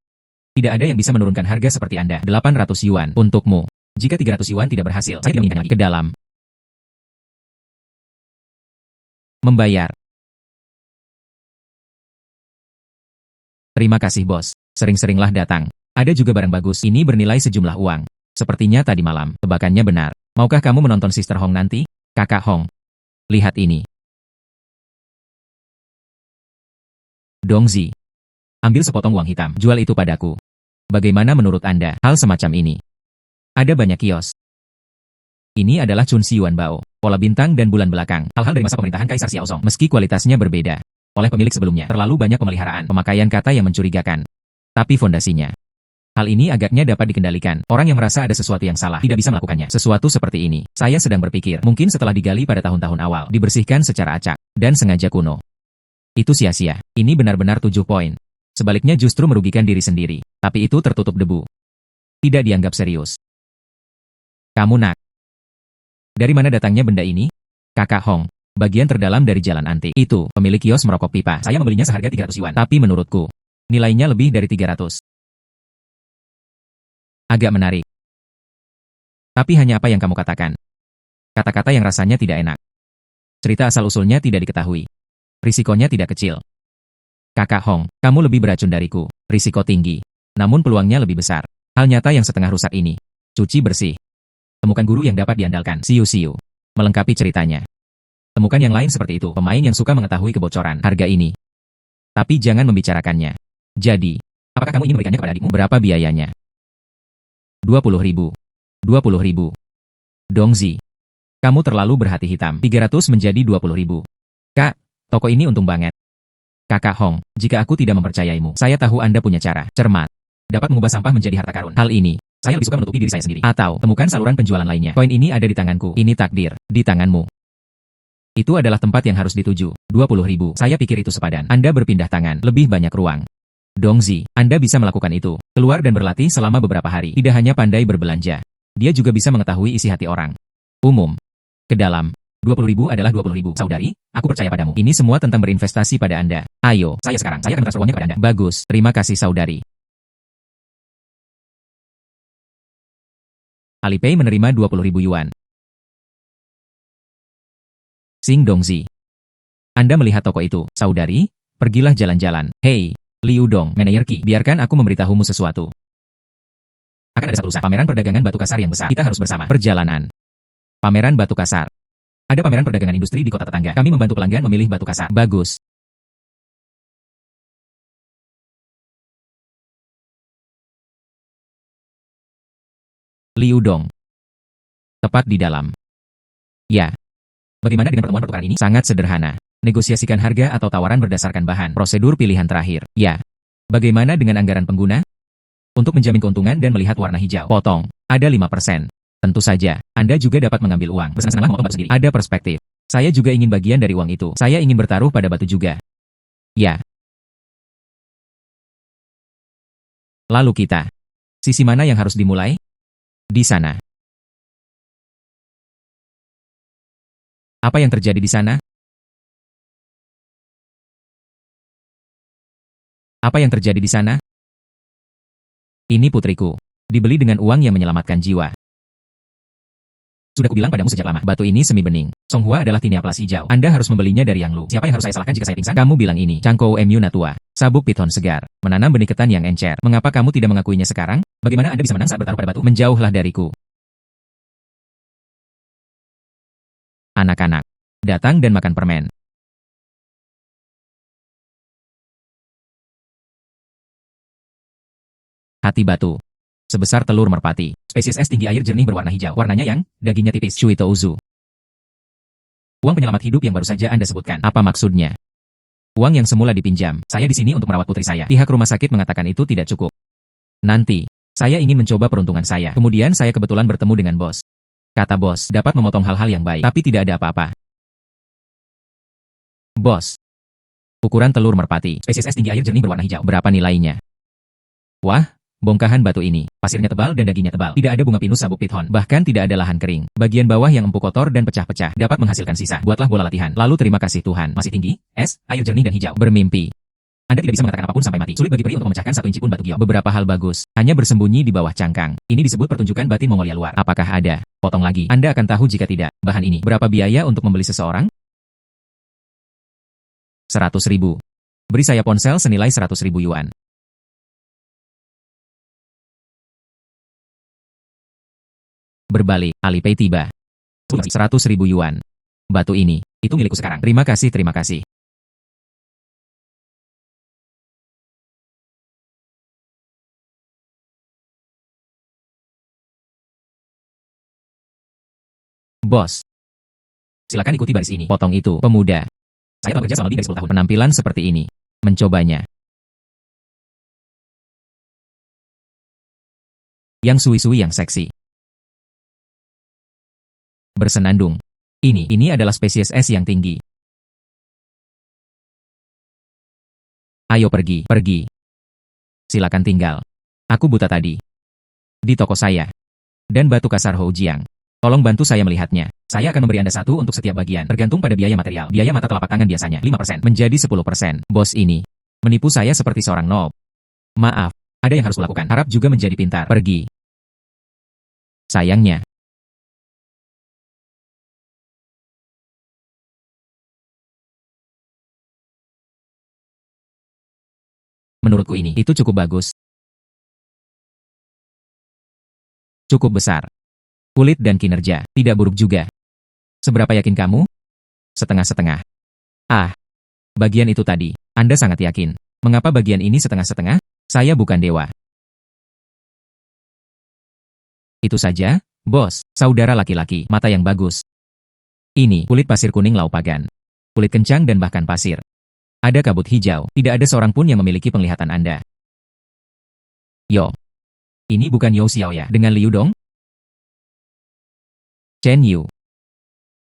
[SPEAKER 1] Tidak ada yang bisa menurunkan harga seperti Anda. 800 yuan. Untukmu. Jika 300 yuan tidak berhasil, saya tidak menginginkan lagi. Ke dalam. Membayar. Terima kasih bos. Sering-seringlah datang. Ada juga barang bagus. Ini bernilai sejumlah uang. Sepertinya tadi malam. Tebakannya benar. Maukah kamu menonton Sister Hong nanti? Kakak Hong. Lihat ini. Dongzi. Ambil sepotong uang hitam. Jual itu padaku. Bagaimana menurut Anda hal semacam ini? Ada banyak kios. Ini adalah Chun Si Yuan Bao. Pola bintang dan bulan belakang. Hal-hal dari masa pemerintahan Kaisar Xiaozong. Meski kualitasnya berbeda oleh pemilik sebelumnya, terlalu banyak pemeliharaan, pemakaian kata yang mencurigakan. Tapi fondasinya. Hal ini agaknya dapat dikendalikan. Orang yang merasa ada sesuatu yang salah tidak bisa melakukannya. Sesuatu seperti ini. Saya sedang berpikir, mungkin setelah digali pada tahun-tahun awal, dibersihkan secara acak, dan sengaja kuno. Itu sia-sia. Ini benar-benar 7 poin. Sebaliknya justru merugikan diri sendiri. Tapi itu tertutup debu. Tidak dianggap serius. Kamu nak. Dari mana datangnya benda ini? Kakak Hong. Bagian terdalam dari jalan antik. Itu, pemilik kios merokok pipa. Saya membelinya seharga 300 yuan. Tapi menurutku, nilainya lebih dari 300. Agak menarik. Tapi hanya apa yang kamu katakan. Kata-kata yang rasanya tidak enak. Cerita asal-usulnya tidak diketahui. Risikonya tidak kecil. Kakak Hong, kamu lebih beracun dariku. Risiko tinggi. Namun peluangnya lebih besar. Hal nyata yang setengah rusak ini. Cuci bersih. Temukan guru yang dapat diandalkan. Siu-siu. Melengkapi ceritanya. Temukan yang lain seperti itu. Pemain yang suka mengetahui kebocoran harga ini. Tapi jangan membicarakannya. Jadi, apakah kamu ingin memberikannya kepada adikmu? Berapa biayanya? 20.000. 20.000. Dongzi. Kamu terlalu berhati hitam. 300 menjadi 20.000. Kak, toko ini untung banget. Kakak Hong, jika aku tidak mempercayaimu, saya tahu Anda punya cara cermat. Dapat mengubah sampah menjadi harta karun. Hal ini, saya lebih suka menutupi diri saya sendiri. Atau, temukan saluran penjualan lainnya. Koin ini ada di tanganku. Ini takdir. Di tanganmu. Itu adalah tempat yang harus dituju. 20.000. Saya pikir itu sepadan. Anda berpindah tangan. Lebih banyak ruang. Dongzi, Anda bisa melakukan itu. Keluar dan berlatih selama beberapa hari. Tidak hanya pandai berbelanja. Dia juga bisa mengetahui isi hati orang. Umum. Ke dalam. 20.000 adalah 20.000. Saudari, aku percaya padamu. Ini semua tentang berinvestasi pada Anda. Ayo, saya sekarang. Saya akan transfer uangnya kepada Anda. Bagus. Terima kasih saudari. Alipay menerima 20.000 yuan. Sing Dongzi. Anda melihat toko itu, saudari? Pergilah jalan-jalan. Hei, Liu Dong, manajer Qi. Biarkan aku memberitahumu sesuatu. Akan ada satu lusa, pameran perdagangan batu kasar yang besar. Kita harus bersama. Perjalanan. Pameran batu kasar. Ada pameran perdagangan industri di kota tetangga. Kami membantu pelanggan memilih batu kasar. Bagus. Liu Dong. Tepat di dalam. Ya. Bagaimana dengan pertemuan pertukaran ini? Sangat sederhana. Negosiasikan harga atau tawaran berdasarkan bahan. Prosedur pilihan terakhir. Ya. Bagaimana dengan anggaran pengguna? Untuk menjamin keuntungan dan melihat warna hijau. Potong. Ada 5%. Tentu saja, Anda juga dapat mengambil uang. Bersenang-senanglah memotong batu sendiri. Ada perspektif. Saya juga ingin bagian dari uang itu. Saya ingin bertaruh pada batu juga. Ya. Lalu kita. Sisi mana yang harus dimulai? Di sana. Apa yang terjadi di sana? Apa yang terjadi di sana? Ini putriku. Dibeli dengan uang yang menyelamatkan jiwa. Sudah kubilang padamu sejak lama, batu ini semi bening. Songhua adalah tiniaplas hijau. Anda harus membelinya dari Yang Lu. Siapa yang harus saya salahkan jika saya pingsan? Kamu bilang ini. Cangkou Mu Natua. Sabuk piton segar. Menanam benih ketan yang encer. Mengapa kamu tidak mengakuinya sekarang? Bagaimana Anda bisa menang saat bertaruh pada batu? Menjauhlah dariku. Anak-anak, datang dan makan permen. Hati batu. Sebesar telur merpati. Spesies es tinggi air jernih berwarna hijau. Warnanya yang, dagingnya tipis. Shuito Uzu. Uang penyelamat hidup yang baru saja Anda sebutkan. Apa maksudnya? Uang yang semula dipinjam. Saya di sini untuk merawat putri saya. Pihak rumah sakit mengatakan itu tidak cukup. Nanti, saya ingin mencoba peruntungan saya. Kemudian saya kebetulan bertemu dengan bos. Kata bos, dapat memotong hal-hal yang baik. Tapi tidak ada apa-apa. Bos. Ukuran telur merpati. Spesies es tinggi air jernih berwarna hijau. Berapa nilainya? Wah. Bongkahan batu ini, pasirnya tebal dan dagingnya tebal. Tidak ada bunga pinus sabuk pithon, bahkan tidak ada lahan kering. Bagian bawah yang empuk kotor dan pecah-pecah dapat menghasilkan sisa. Buatlah bola latihan. Lalu terima kasih Tuhan. Masih tinggi, es, air jernih dan hijau. Bermimpi. Anda tidak bisa mengatakan apapun sampai mati. Sulit bagi peri untuk memecahkan 1 inci pun batu giok. Beberapa hal bagus, hanya bersembunyi di bawah cangkang. Ini disebut pertunjukan batin Mongolia luar. Apakah ada? Potong lagi. Anda akan tahu jika tidak. Bahan ini, berapa biaya untuk membeli seseorang? 100.000. Beri saya ponsel senilai 100.000 yuan. Berbalik, Alipay tiba. 100.000 yuan. Batu ini, itu milikku sekarang. Terima kasih, terima kasih. Bos. Silakan ikuti baris ini. Potong itu, pemuda. Saya telah bekerja selama lebih dari 10 tahun. Penampilan seperti ini. Mencobanya. Yang sui-sui yang seksi. Bersenandung. Ini adalah spesies es yang tinggi. Ayo pergi, pergi. Silakan tinggal. Aku buta tadi. Di toko saya. Dan batu kasar Houjiang. Tolong bantu saya melihatnya. Saya akan memberi Anda satu untuk setiap bagian, tergantung pada biaya material. Biaya mata telapak tangan biasanya 5% menjadi 10%. Bos ini menipu saya seperti seorang noob. Maaf, ada yang harus kulakukan. Harap juga menjadi pintar. Pergi. Sayangnya. Menurutku itu cukup bagus. Cukup besar. Kulit dan kinerja, tidak buruk juga. Seberapa yakin kamu? Setengah-setengah. Ah, bagian itu tadi, Anda sangat yakin. Mengapa bagian ini setengah-setengah? Saya bukan dewa. Itu saja, bos, saudara laki-laki, mata yang bagus. Ini, kulit pasir kuning Laupagan. Kulit kencang dan bahkan pasir. Ada kabut hijau, tidak ada seorang pun yang memiliki penglihatan Anda. Yo. Ini bukan Yo Xiao ya, dengan Liu Dong? Chen Yu.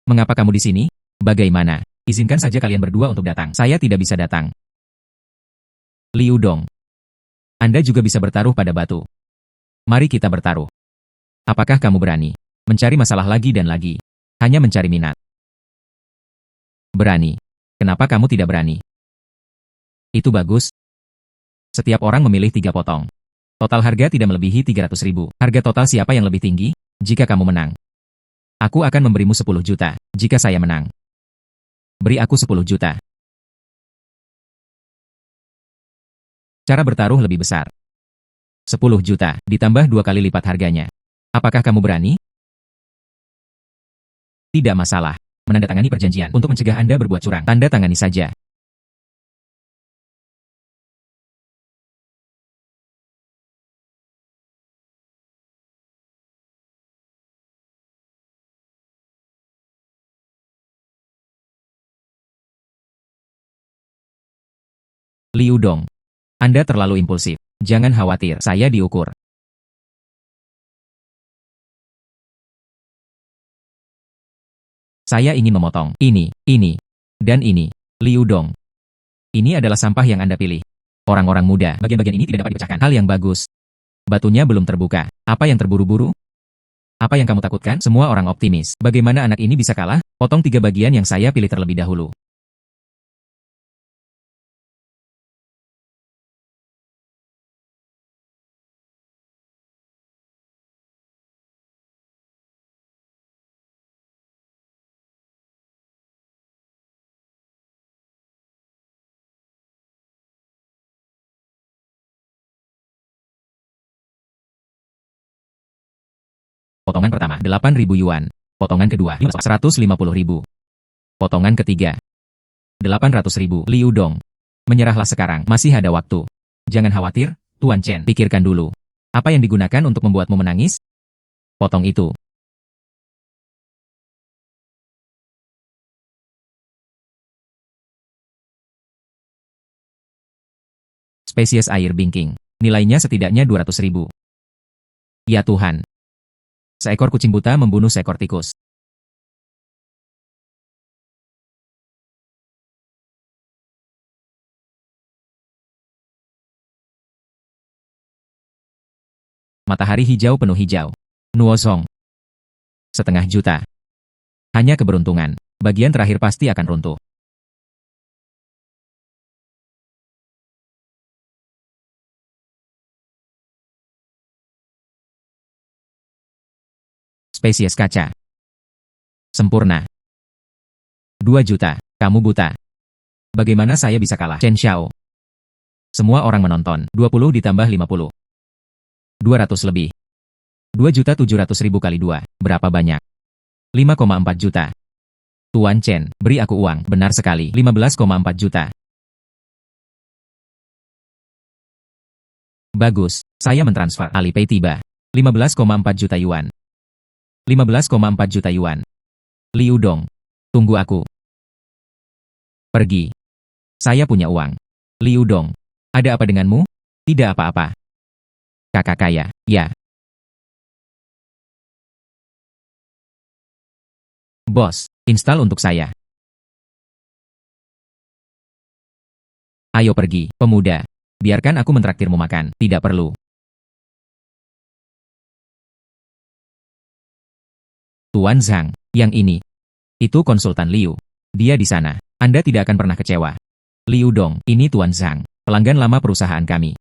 [SPEAKER 1] Mengapa kamu di sini? Bagaimana? Izinkan saja kalian berdua untuk datang. Saya tidak bisa datang. Liu Dong. Anda juga bisa bertaruh pada batu. Mari kita bertaruh. Apakah kamu berani? Mencari masalah lagi dan lagi. Hanya mencari minat. Berani. Kenapa kamu tidak berani? Itu bagus. Setiap orang memilih 3 potong. Total harga tidak melebihi 300.000. Harga total siapa yang lebih tinggi? Jika kamu menang. Aku akan memberimu 10 juta, jika saya menang. Beri aku 10 juta. Cara bertaruh lebih besar. 10 juta, ditambah 2 kali lipat harganya. Apakah kamu berani? Tidak masalah. Menandatangani perjanjian untuk mencegah Anda berbuat curang. Tanda tangani saja. Liu Dong. Anda terlalu impulsif. Jangan khawatir, saya diukur. Saya ingin memotong ini, dan ini. Liu Dong. Ini adalah sampah yang Anda pilih. Orang-orang muda, bagian-bagian ini tidak dapat dipecahkan. Hal yang bagus. Batunya belum terbuka. Apa yang terburu-buru? Apa yang kamu takutkan? Semua orang optimis. Bagaimana anak ini bisa kalah? Potong 3 bagian yang saya pilih terlebih dahulu. Potongan pertama, 8.000 yuan. Potongan kedua, 150.000. Potongan ketiga, 800.000. Liu Dong. Menyerahlah sekarang, masih ada waktu. Jangan khawatir, Tuan Chen. Pikirkan dulu. Apa yang digunakan untuk membuatmu menangis? Potong itu. Spesies air bingking. Nilainya setidaknya 200.000. Ya Tuhan. Seekor kucing buta membunuh seekor tikus. Matahari hijau penuh hijau. Nuosong. 500.000. Hanya keberuntungan. Bagian terakhir pasti akan runtuh. Spesies kaca. Sempurna. 2 juta. Kamu buta. Bagaimana saya bisa kalah? Chen Xiao. Semua orang menonton. 20 ditambah 50. 200 lebih. 2.700.000 kali 2. Berapa banyak? 5,4 juta. Tuan Chen, beri aku uang. Benar sekali. 15,4 juta. Bagus. Saya mentransfer. Alipay tiba. 15,4 juta yuan. 15,4 juta yuan. Liu Dong. Tunggu aku. Pergi. Saya punya uang. Liu Dong. Ada apa denganmu? Tidak apa-apa. Kakak kaya. Ya. Bos, install untuk saya. Ayo pergi, pemuda. Biarkan aku mentraktirmu makan. Tidak perlu. Tuan Zhang, yang ini. Itu konsultan Liu. Dia di sana. Anda tidak akan pernah kecewa. Liu Dong, ini Tuan Zhang, pelanggan lama perusahaan kami.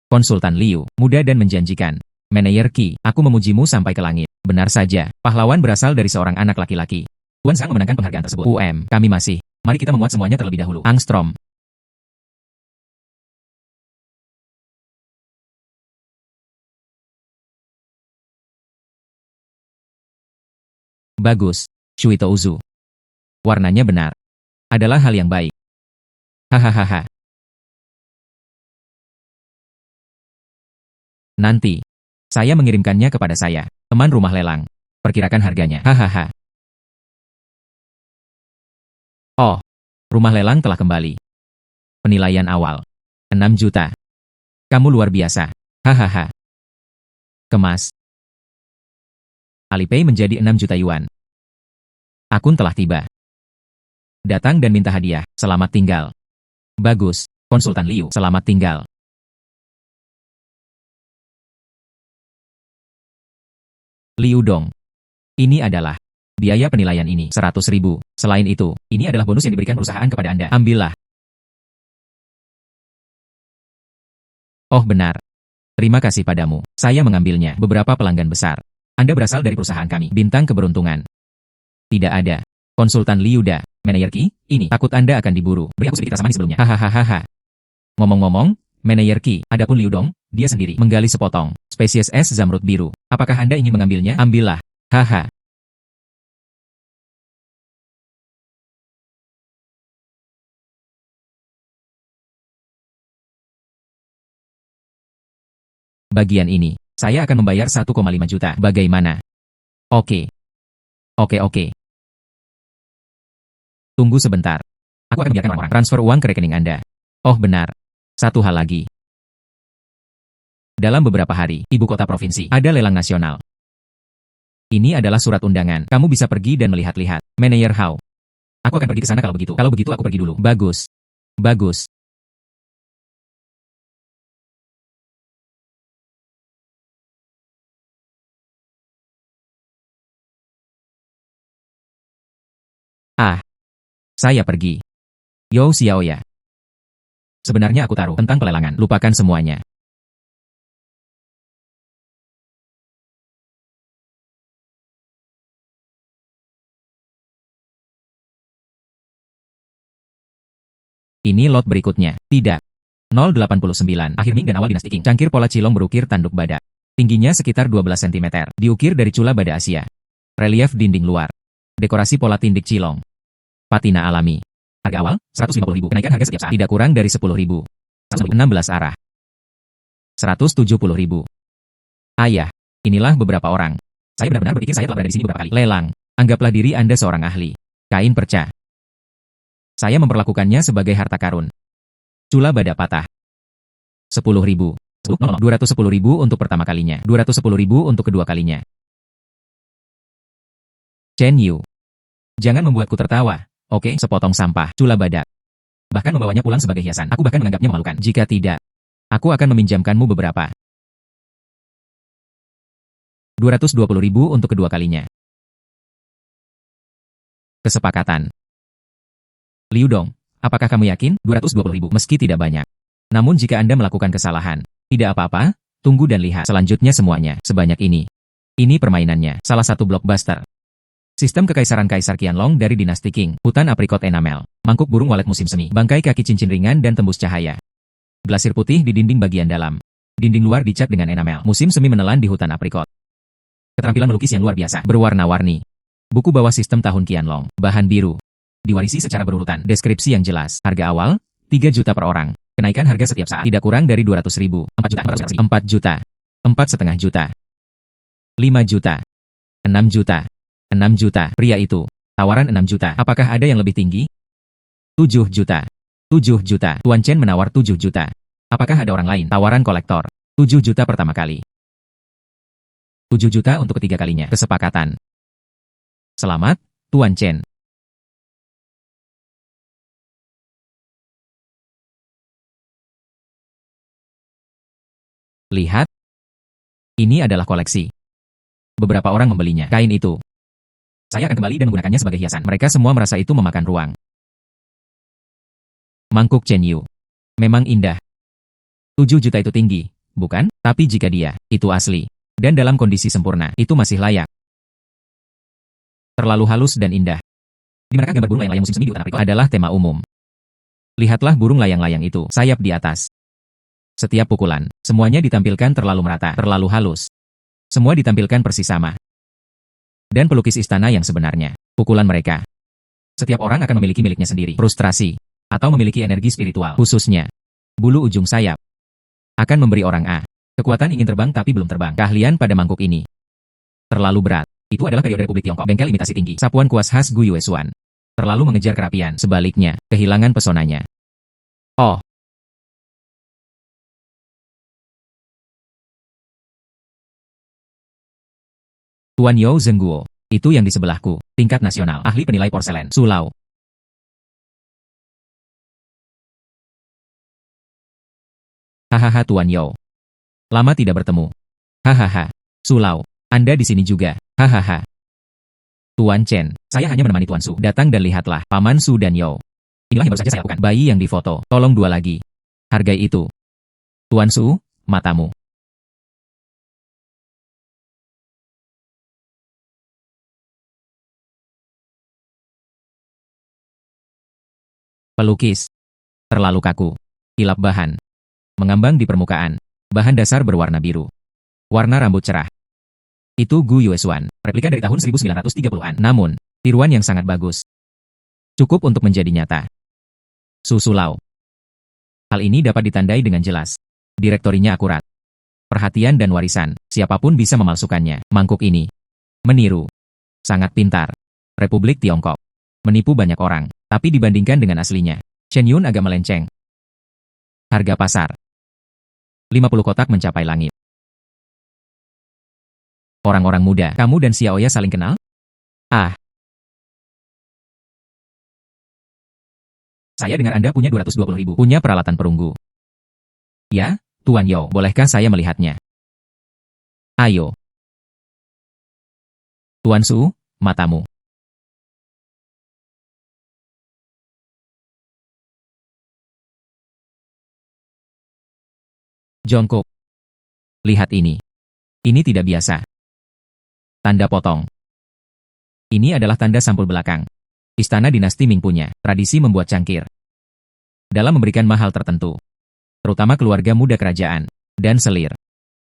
[SPEAKER 1] Konsultan Liu, muda dan menjanjikan. Manajer Qi, aku memujimu sampai ke langit. Benar saja, pahlawan berasal dari seorang anak laki-laki. Tuan Zhang memenangkan penghargaan tersebut. Kami masih. Mari kita memuat semuanya terlebih dahulu. Angstrom. Bagus, Shui Touzu. Warnanya benar. Adalah hal yang baik. Hahaha. Nanti. Saya mengirimkannya kepada saya, teman rumah lelang. Perkirakan harganya. Hahaha. Oh. Rumah lelang telah kembali. Penilaian awal. 6 juta. Kamu luar biasa. Hahaha. Kemas. Alipay menjadi 6 juta yuan. Akun telah tiba. Datang dan minta hadiah. Selamat tinggal. Bagus, konsultan Liu. Selamat tinggal. Liu Dong. Ini adalah biaya penilaian ini. 100.000. Selain itu, ini adalah bonus yang diberikan perusahaan kepada Anda. Ambillah. Oh benar. Terima kasih padamu. Saya mengambilnya. Beberapa pelanggan besar. Anda berasal dari perusahaan kami. Bintang keberuntungan. Tidak ada. Konsultan Liu Da. Manajer Qi, ini. Takut Anda akan diburu. Beri aku sedikit rasa manis sebelumnya. Hahaha. Ngomong-ngomong, Manajer Qi, adapun Liu Dong, dia sendiri menggali sepotong spesies es zamrud biru. Apakah Anda ingin mengambilnya? Ambillah. Haha. Bagian ini, saya akan membayar 1,5 juta. Bagaimana? Oke. Oke. Tunggu sebentar. Aku akan biarkan orang-orang transfer uang ke rekening Anda. Oh benar. Satu hal lagi. Dalam beberapa hari, ibu kota provinsi, ada lelang nasional. Ini adalah surat undangan. Kamu bisa pergi dan melihat-lihat. Manajer Hao. Aku akan pergi ke sana kalau begitu. Kalau begitu aku pergi dulu. Bagus. Bagus. Ah. Saya pergi. Yo Xiaoya. Sebenarnya aku taruh tentang pelelangan. Lupakan semuanya. Ini lot berikutnya. Tidak. 089. Akhir Ming dan awal dinasti Qing. Cangkir pola cilong berukir tanduk badak. Tingginya sekitar 12 cm. Diukir dari cula badak Asia. Relief dinding luar. Dekorasi pola tindik cilong. Patina alami. Harga awal, 150.000. Kenaikan harga setiap saat. Tidak kurang dari 10.000. 16 arah. 170.000. Ayah, inilah beberapa orang. Saya benar-benar berpikir saya telah berada di sini beberapa kali. Lelang. Anggaplah diri Anda seorang ahli. Kain perca. Saya memperlakukannya sebagai harta karun. Cula badak patah. 10.000. 210.000 untuk pertama kalinya. 210.000 untuk kedua kalinya. Chen Yu. Jangan membuatku tertawa. Oke, sepotong sampah. Cula badak. Bahkan membawanya pulang sebagai hiasan. Aku bahkan menganggapnya memalukan. Jika tidak, aku akan meminjamkanmu beberapa. 220.000 untuk kedua kalinya. Kesepakatan. Liu Dong, apakah kamu yakin? 220.000 meski tidak banyak. Namun jika Anda melakukan kesalahan, tidak apa-apa, tunggu dan lihat selanjutnya semuanya sebanyak ini. Ini permainannya, salah satu blockbuster. Sistem Kekaisaran Kaisar Qianlong dari Dinasti Qing, hutan aprikot enamel, mangkuk burung walet musim semi, bangkai kaki cincin ringan dan tembus cahaya. Glasir putih di dinding bagian dalam. Dinding luar dicat dengan enamel, musim semi menelan di hutan aprikot. Keterampilan melukis yang luar biasa, berwarna-warni. Buku bawah sistem tahun Qianlong, bahan biru. Diwarisi secara berurutan, deskripsi yang jelas, harga awal, 3 juta per orang. Kenaikan harga setiap saat, tidak kurang dari 200.000, 4 juta, 4 juta, 4,5 juta, 5 juta, 6 juta, 6 juta, pria itu. Tawaran 6 juta, apakah ada yang lebih tinggi? 7 juta, 7 juta, Tuan Chen menawar 7 juta. Apakah ada orang lain? Tawaran kolektor, 7 juta pertama kali. 7 juta untuk ketiga kalinya, kesepakatan. Selamat, Tuan Chen. Lihat. Ini adalah koleksi. Beberapa orang membelinya. Kain itu. Saya akan kembali dan menggunakannya sebagai hiasan. Mereka semua merasa itu memakan ruang. Mangkuk Chen Yu. Memang indah. 7 juta itu tinggi, bukan? Tapi jika dia, itu asli. Dan dalam kondisi sempurna, itu masih layak. Terlalu halus dan indah. Di manakah gambar burung layang-layang musim semi di hutan aprikot adalah tema umum. Lihatlah burung layang-layang itu, sayap di atas. Setiap pukulan, semuanya ditampilkan terlalu merata, terlalu halus. Semua ditampilkan persis sama. Dan pelukis istana yang sebenarnya, pukulan mereka. Setiap orang akan memiliki miliknya sendiri, frustrasi, atau memiliki energi spiritual, khususnya bulu ujung sayap. Akan memberi orang A. Kekuatan ingin terbang tapi belum terbang. Keahlian pada mangkuk ini. Terlalu berat. Itu adalah periode Republik Tiongkok. Bengkel imitasi tinggi. Sapuan kuas khas Gu Yuesuan. Terlalu mengejar kerapian. Sebaliknya, kehilangan pesonanya. Oh. Tuan Yao Zhengguo. Itu yang di sebelahku. Tingkat nasional. Ahli penilai porselen. Sulau. Hahaha Tuan Yao. Lama tidak bertemu. Hahaha. Sulau. Anda di sini juga. Hahaha. Tuan Chen, saya hanya menemani Tuan Su. Datang dan lihatlah, Paman Su dan Yao. Inilah yang baru saja saya lakukan. Bayi yang difoto, tolong 2 lagi. Hargai itu. Tuan Su, matamu. Pelukis. Terlalu kaku. Kilap bahan. Mengambang di permukaan. Bahan dasar berwarna biru. Warna rambut cerah. Itu Gu Yuesuan, replika dari tahun 1930-an. Namun, tiruan yang sangat bagus. Cukup untuk menjadi nyata. Su Sulau. Hal ini dapat ditandai dengan jelas. Direktorinya akurat. Perhatian dan warisan, siapapun bisa memalsukannya. Mangkuk ini. Meniru. Sangat pintar. Republik Tiongkok. Menipu banyak orang, tapi dibandingkan dengan aslinya, Chen Yun agak melenceng. Harga pasar. 50 kotak mencapai langit. Orang-orang muda, kamu dan Xiaoya saling kenal? Ah. Saya dengar Anda punya 220.000. Punya peralatan perunggu. Ya, Tuan Yao, bolehkah saya melihatnya? Ayo. Tuan Su, matamu. Jongkok. Lihat ini. Ini tidak biasa. Tanda potong. Ini adalah tanda sampul belakang. Istana dinasti Ming punya tradisi membuat cangkir. Dalam memberikan mahal tertentu. Terutama keluarga muda kerajaan. Dan selir.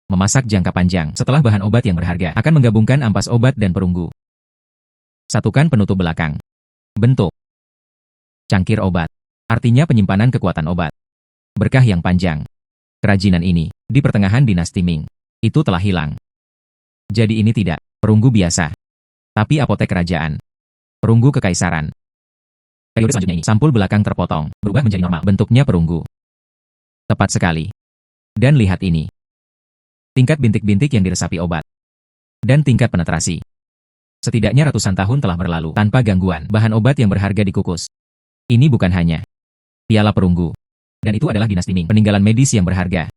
[SPEAKER 1] Memasak jangka panjang setelah bahan obat yang berharga akan menggabungkan ampas obat dan perunggu. Satukan penutup belakang. Bentuk. Cangkir obat. Artinya penyimpanan kekuatan obat. Berkah yang panjang. Kerajinan ini, di pertengahan dinasti Ming, itu telah hilang. Jadi ini tidak perunggu biasa, tapi apotek kerajaan. Perunggu kekaisaran. Periode selanjutnya ini, sampul belakang terpotong, berubah menjadi normal. Bentuknya perunggu. Tepat sekali. Dan lihat ini. Tingkat bintik-bintik yang diresapi obat. Dan tingkat penetrasi. Setidaknya ratusan tahun telah berlalu tanpa gangguan. Bahan obat yang berharga dikukus. Ini bukan hanya piala perunggu. Dan itu adalah dinasti Ming. Peninggalan medis yang berharga.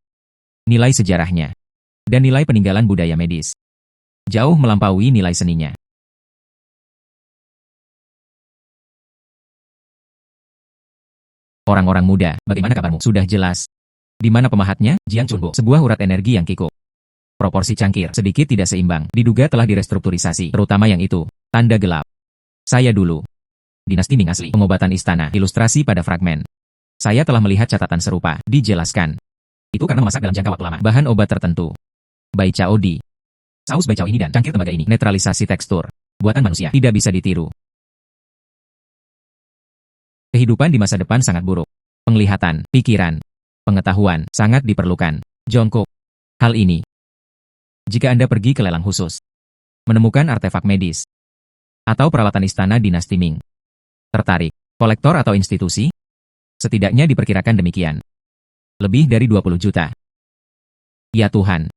[SPEAKER 1] Nilai sejarahnya. Dan nilai peninggalan budaya medis. Jauh melampaui nilai seninya. Orang-orang muda, bagaimana kabarmu? Sudah jelas. Di mana pemahatnya? Jiang Chunbo. Sebuah urat energi yang kikuk. Proporsi cangkir sedikit tidak seimbang. Diduga telah direstrukturisasi, terutama yang itu. Tanda gelap. Saya dulu. Dinasti Ming asli. Pengobatan istana. Ilustrasi pada fragmen. Saya telah melihat catatan serupa. Dijelaskan. Itu karena memasak dalam jangka waktu lama. Bahan obat tertentu. Baichao Di. Saus baichao ini dan cangkir tembaga ini. Netralisasi tekstur. Buatan manusia. Tidak bisa ditiru. Kehidupan di masa depan sangat buruk. Penglihatan, pikiran, pengetahuan sangat diperlukan. Jongkok. Hal ini. Jika Anda pergi ke lelang khusus, menemukan artefak medis, atau peralatan istana dinasti Ming, tertarik, kolektor atau institusi? Setidaknya diperkirakan demikian. Lebih dari 20 juta. Ya Tuhan.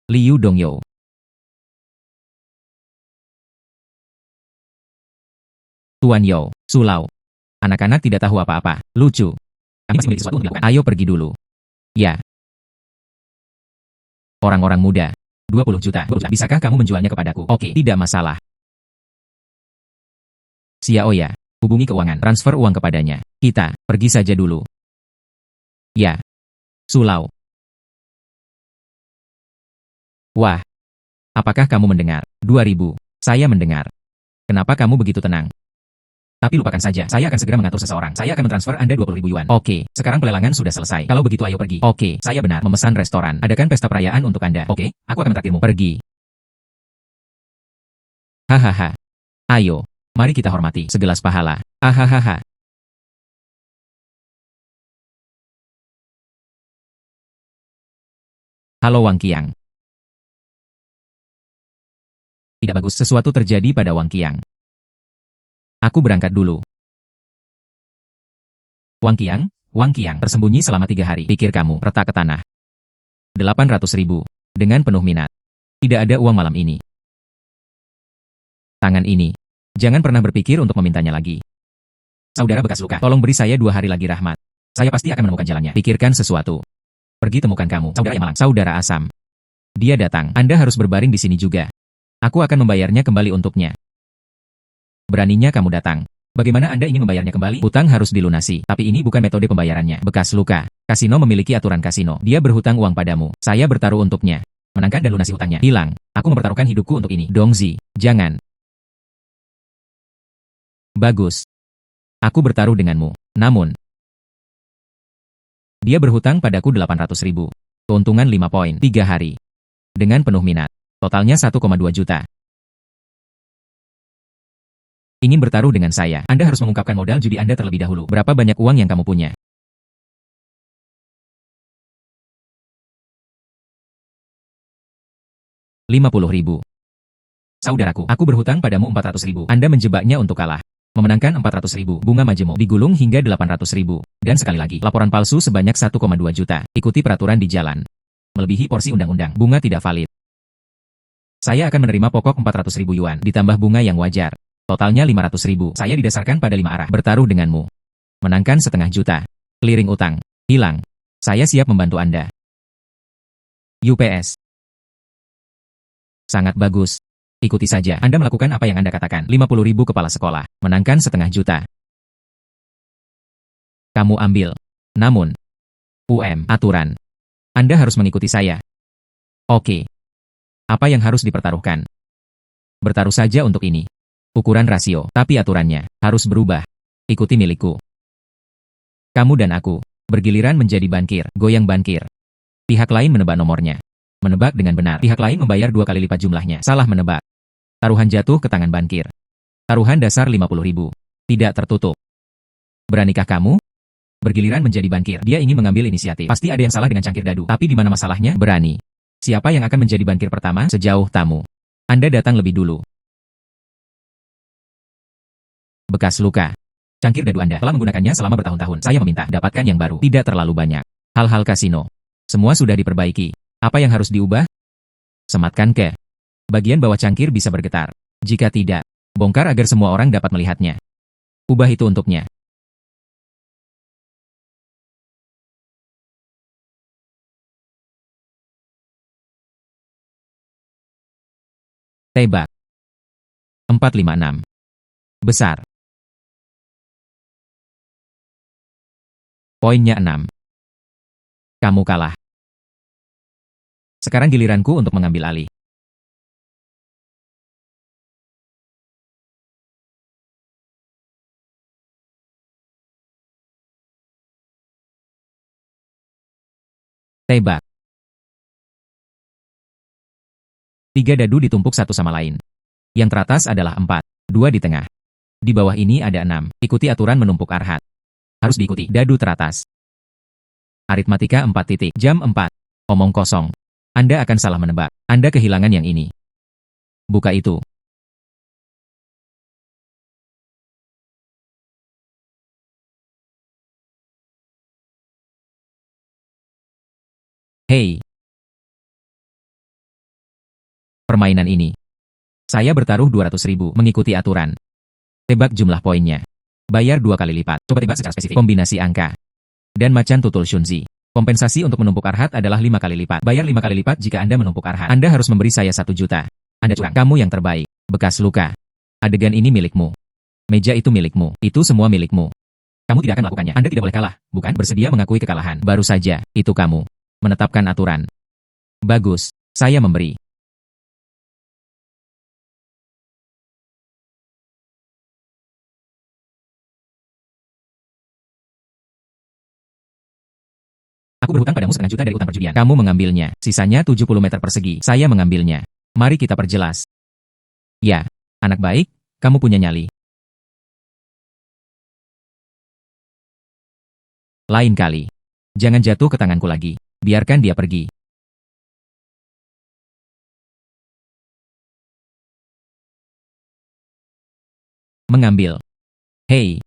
[SPEAKER 1] Liu Dongyou. Tuan Yo, Sulau. Anak-anak tidak tahu apa-apa. Lucu. Kami masih memiliki sesuatu untuk dilakukan. Ayo pergi dulu. Ya. Orang-orang muda. 20 juta. Bisakah kamu menjualnya kepadaku? Oke, tidak masalah. Xiaoya, hubungi keuangan. Transfer uang kepadanya. Kita, pergi saja dulu. Ya. Sulau. Wah. Apakah kamu mendengar? 2000. Saya mendengar. Kenapa kamu begitu tenang? Tapi lupakan saja, saya akan segera mengatur seseorang. Saya akan mentransfer Anda 20.000 yuan. Oke, sekarang pelelangan sudah selesai. Kalau begitu ayo pergi. Oke, saya benar. Memesan restoran. Adakan pesta perayaan untuk Anda. Oke, aku akan mentraktirmu. Pergi. Hahaha. Ayo, mari kita hormati segelas pahala. Hahaha. Halo Wang Qiang. Tidak bagus, sesuatu terjadi pada Wang Qiang. Aku berangkat dulu. Wang Qiang, tersembunyi selama 3 hari. Pikir kamu, retak ke tanah. 800.000. Dengan penuh minat. Tidak ada uang malam ini. Tangan ini. Jangan pernah berpikir untuk memintanya lagi. Saudara bekas luka, tolong beri saya 2 hari lagi rahmat. Saya pasti akan menemukan jalannya. Pikirkan sesuatu. Pergi temukan kamu, saudara yang malang, saudara asam. Dia datang, Anda harus berbaring di sini juga. Aku akan membayarnya kembali untuknya. Beraninya kamu datang. Bagaimana Anda ingin membayarnya kembali? Hutang harus dilunasi, tapi ini bukan metode pembayarannya. Bekas luka. Kasino memiliki aturan kasino. Dia berhutang uang padamu. Saya bertaruh untuknya. Menangkan dan lunasi hutangnya. Hilang. Aku mempertaruhkan hidupku untuk ini. Dongzi, jangan. Bagus. Aku bertaruh denganmu. Namun, dia berhutang padaku 800.000. Keuntungan 5 poin. 3 hari. Dengan penuh minat. Totalnya 1,2 juta. Ingin bertaruh dengan saya, Anda harus mengungkapkan modal judi Anda terlebih dahulu. Berapa banyak uang yang kamu punya? $50.000. Saudaraku, aku berhutang padamu 400.000. Anda menjebaknya untuk kalah. Memenangkan 400.000. Bunga majemuk digulung hingga 800.000. Dan sekali lagi, laporan palsu sebanyak 1,2 juta. Ikuti peraturan di jalan. Melebihi porsi undang-undang. Bunga tidak valid. Saya akan menerima pokok 400.000 yuan, ditambah bunga yang wajar. Totalnya 500.000. Saya didasarkan pada 5 arah. Bertaruh denganmu. Menangkan setengah juta. Clearing utang. Hilang. Saya siap membantu Anda. UPS. Sangat bagus. Ikuti saja. Anda melakukan apa yang Anda katakan. 50.000 kepala sekolah. Menangkan setengah juta. Kamu ambil. Namun. Aturan. Anda harus mengikuti saya. Oke. Apa yang harus dipertaruhkan? Bertaruh saja untuk ini. Ukuran rasio, tapi aturannya harus berubah. Ikuti milikku. Kamu dan aku bergiliran menjadi bankir, goyang bankir. Pihak lain menebak nomornya. Menebak dengan benar. Pihak lain membayar 2 kali lipat jumlahnya. Salah menebak. Taruhan jatuh ke tangan bankir. Taruhan dasar 50.000. Tidak tertutup. Beranikah kamu? Bergiliran menjadi bankir. Dia ingin mengambil inisiatif. Pasti ada yang salah dengan cangkir dadu. Tapi di mana masalahnya? Berani. Siapa yang akan menjadi bankir pertama? Sejauh tamu. Anda datang lebih dulu. Bekas luka. Cangkir dadu Anda telah menggunakannya selama bertahun-tahun. Saya meminta dapatkan yang baru. Tidak terlalu banyak. Hal-hal kasino. Semua sudah diperbaiki. Apa yang harus diubah? Sematkan ke bagian bawah cangkir bisa bergetar. Jika tidak, bongkar agar semua orang dapat melihatnya. Ubah itu untuknya. Tebak. 456. Besar. Poinnya 6. Kamu kalah. Sekarang giliranku untuk mengambil alih. Tebak. 3 dadu ditumpuk satu sama lain. Yang teratas adalah 4. 2 di tengah. Di bawah ini ada 6. Ikuti aturan menumpuk arhat. Harus diikuti. Dadu teratas. Aritmatika 4 titik. Jam 4. Omong kosong. Anda akan salah menebak. Anda kehilangan yang ini. Buka itu. Hei. Permainan ini. Saya bertaruh 200.000 mengikuti aturan. Tebak jumlah poinnya. Bayar 2 kali lipat. Coba tebak secara spesifik. Kombinasi angka. Dan macan tutul shunzi. Kompensasi untuk menumpuk arhat adalah 5 kali lipat. Bayar 5 kali lipat jika Anda menumpuk arhat. Anda harus memberi saya 1 juta. Anda curang. Kamu yang terbaik. Bekas luka. Adegan ini milikmu. Meja itu milikmu. Itu semua milikmu. Kamu tidak akan melakukannya. Anda tidak boleh kalah. Bukan bersedia mengakui kekalahan. Baru saja. Itu kamu. Menetapkan aturan. Bagus. Saya memberi. Aku berhutang padamu 1,5 juta dari utang perjudian. Kamu mengambilnya. Sisanya 70 meter persegi. Saya mengambilnya. Mari kita perjelas. Ya, anak baik, kamu punya nyali. Lain kali. Jangan jatuh ke tanganku lagi. Biarkan dia pergi. Mengambil. Hei.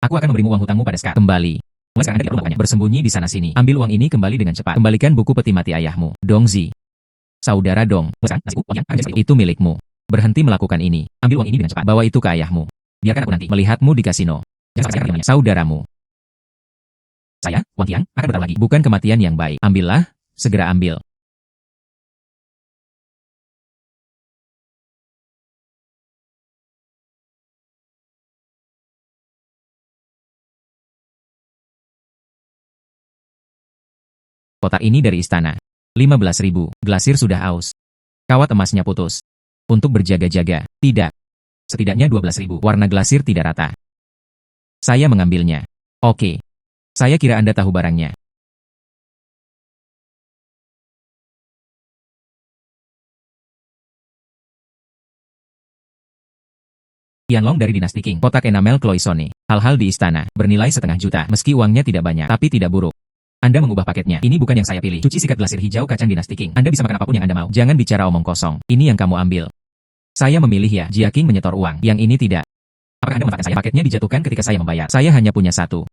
[SPEAKER 1] Aku akan memberimu uang hutangmu pada Scott. Kembali. Mulai sekarang Anda tidak perlu melakukannya. Bersembunyi di sana-sini. Ambil uang ini kembali dengan cepat. Kembalikan buku peti mati ayahmu. Dongzi. Saudara Dong. Mulai sekarang, nasiku, uangnya, itu milikmu. Berhenti melakukan ini. Ambil uang ini dengan cepat. Bawa itu ke ayahmu. Biarkan aku nanti melihatmu di kasino. Jangan sampai sekarang saudaramu. Saya, Wang Tiang, akan bertarung lagi. Bukan kematian yang baik. Ambillah, segera ambil. Kotak ini dari istana. 15.000. Glasir sudah aus. Kawat emasnya putus. Untuk berjaga-jaga. Tidak. Setidaknya 12.000. Warna glasir tidak rata. Saya mengambilnya. Oke. Saya kira Anda tahu barangnya. Qianlong dari dinasti Qing. Kotak enamel Cloisonne. Hal-hal di istana. Bernilai 1,5 juta. Meski uangnya tidak banyak. Tapi tidak buruk. Anda mengubah paketnya. Ini bukan yang saya pilih. Cuci sikat glasir hijau kacang dinasti Qing. Anda bisa makan apapun yang Anda mau. Jangan bicara omong kosong. Ini yang kamu ambil. Saya memilih ya. Jia Qing menyetor uang. Yang ini tidak. Apakah Anda memanfaatkan saya? Paketnya dijatuhkan ketika saya membayar. Saya hanya punya 1.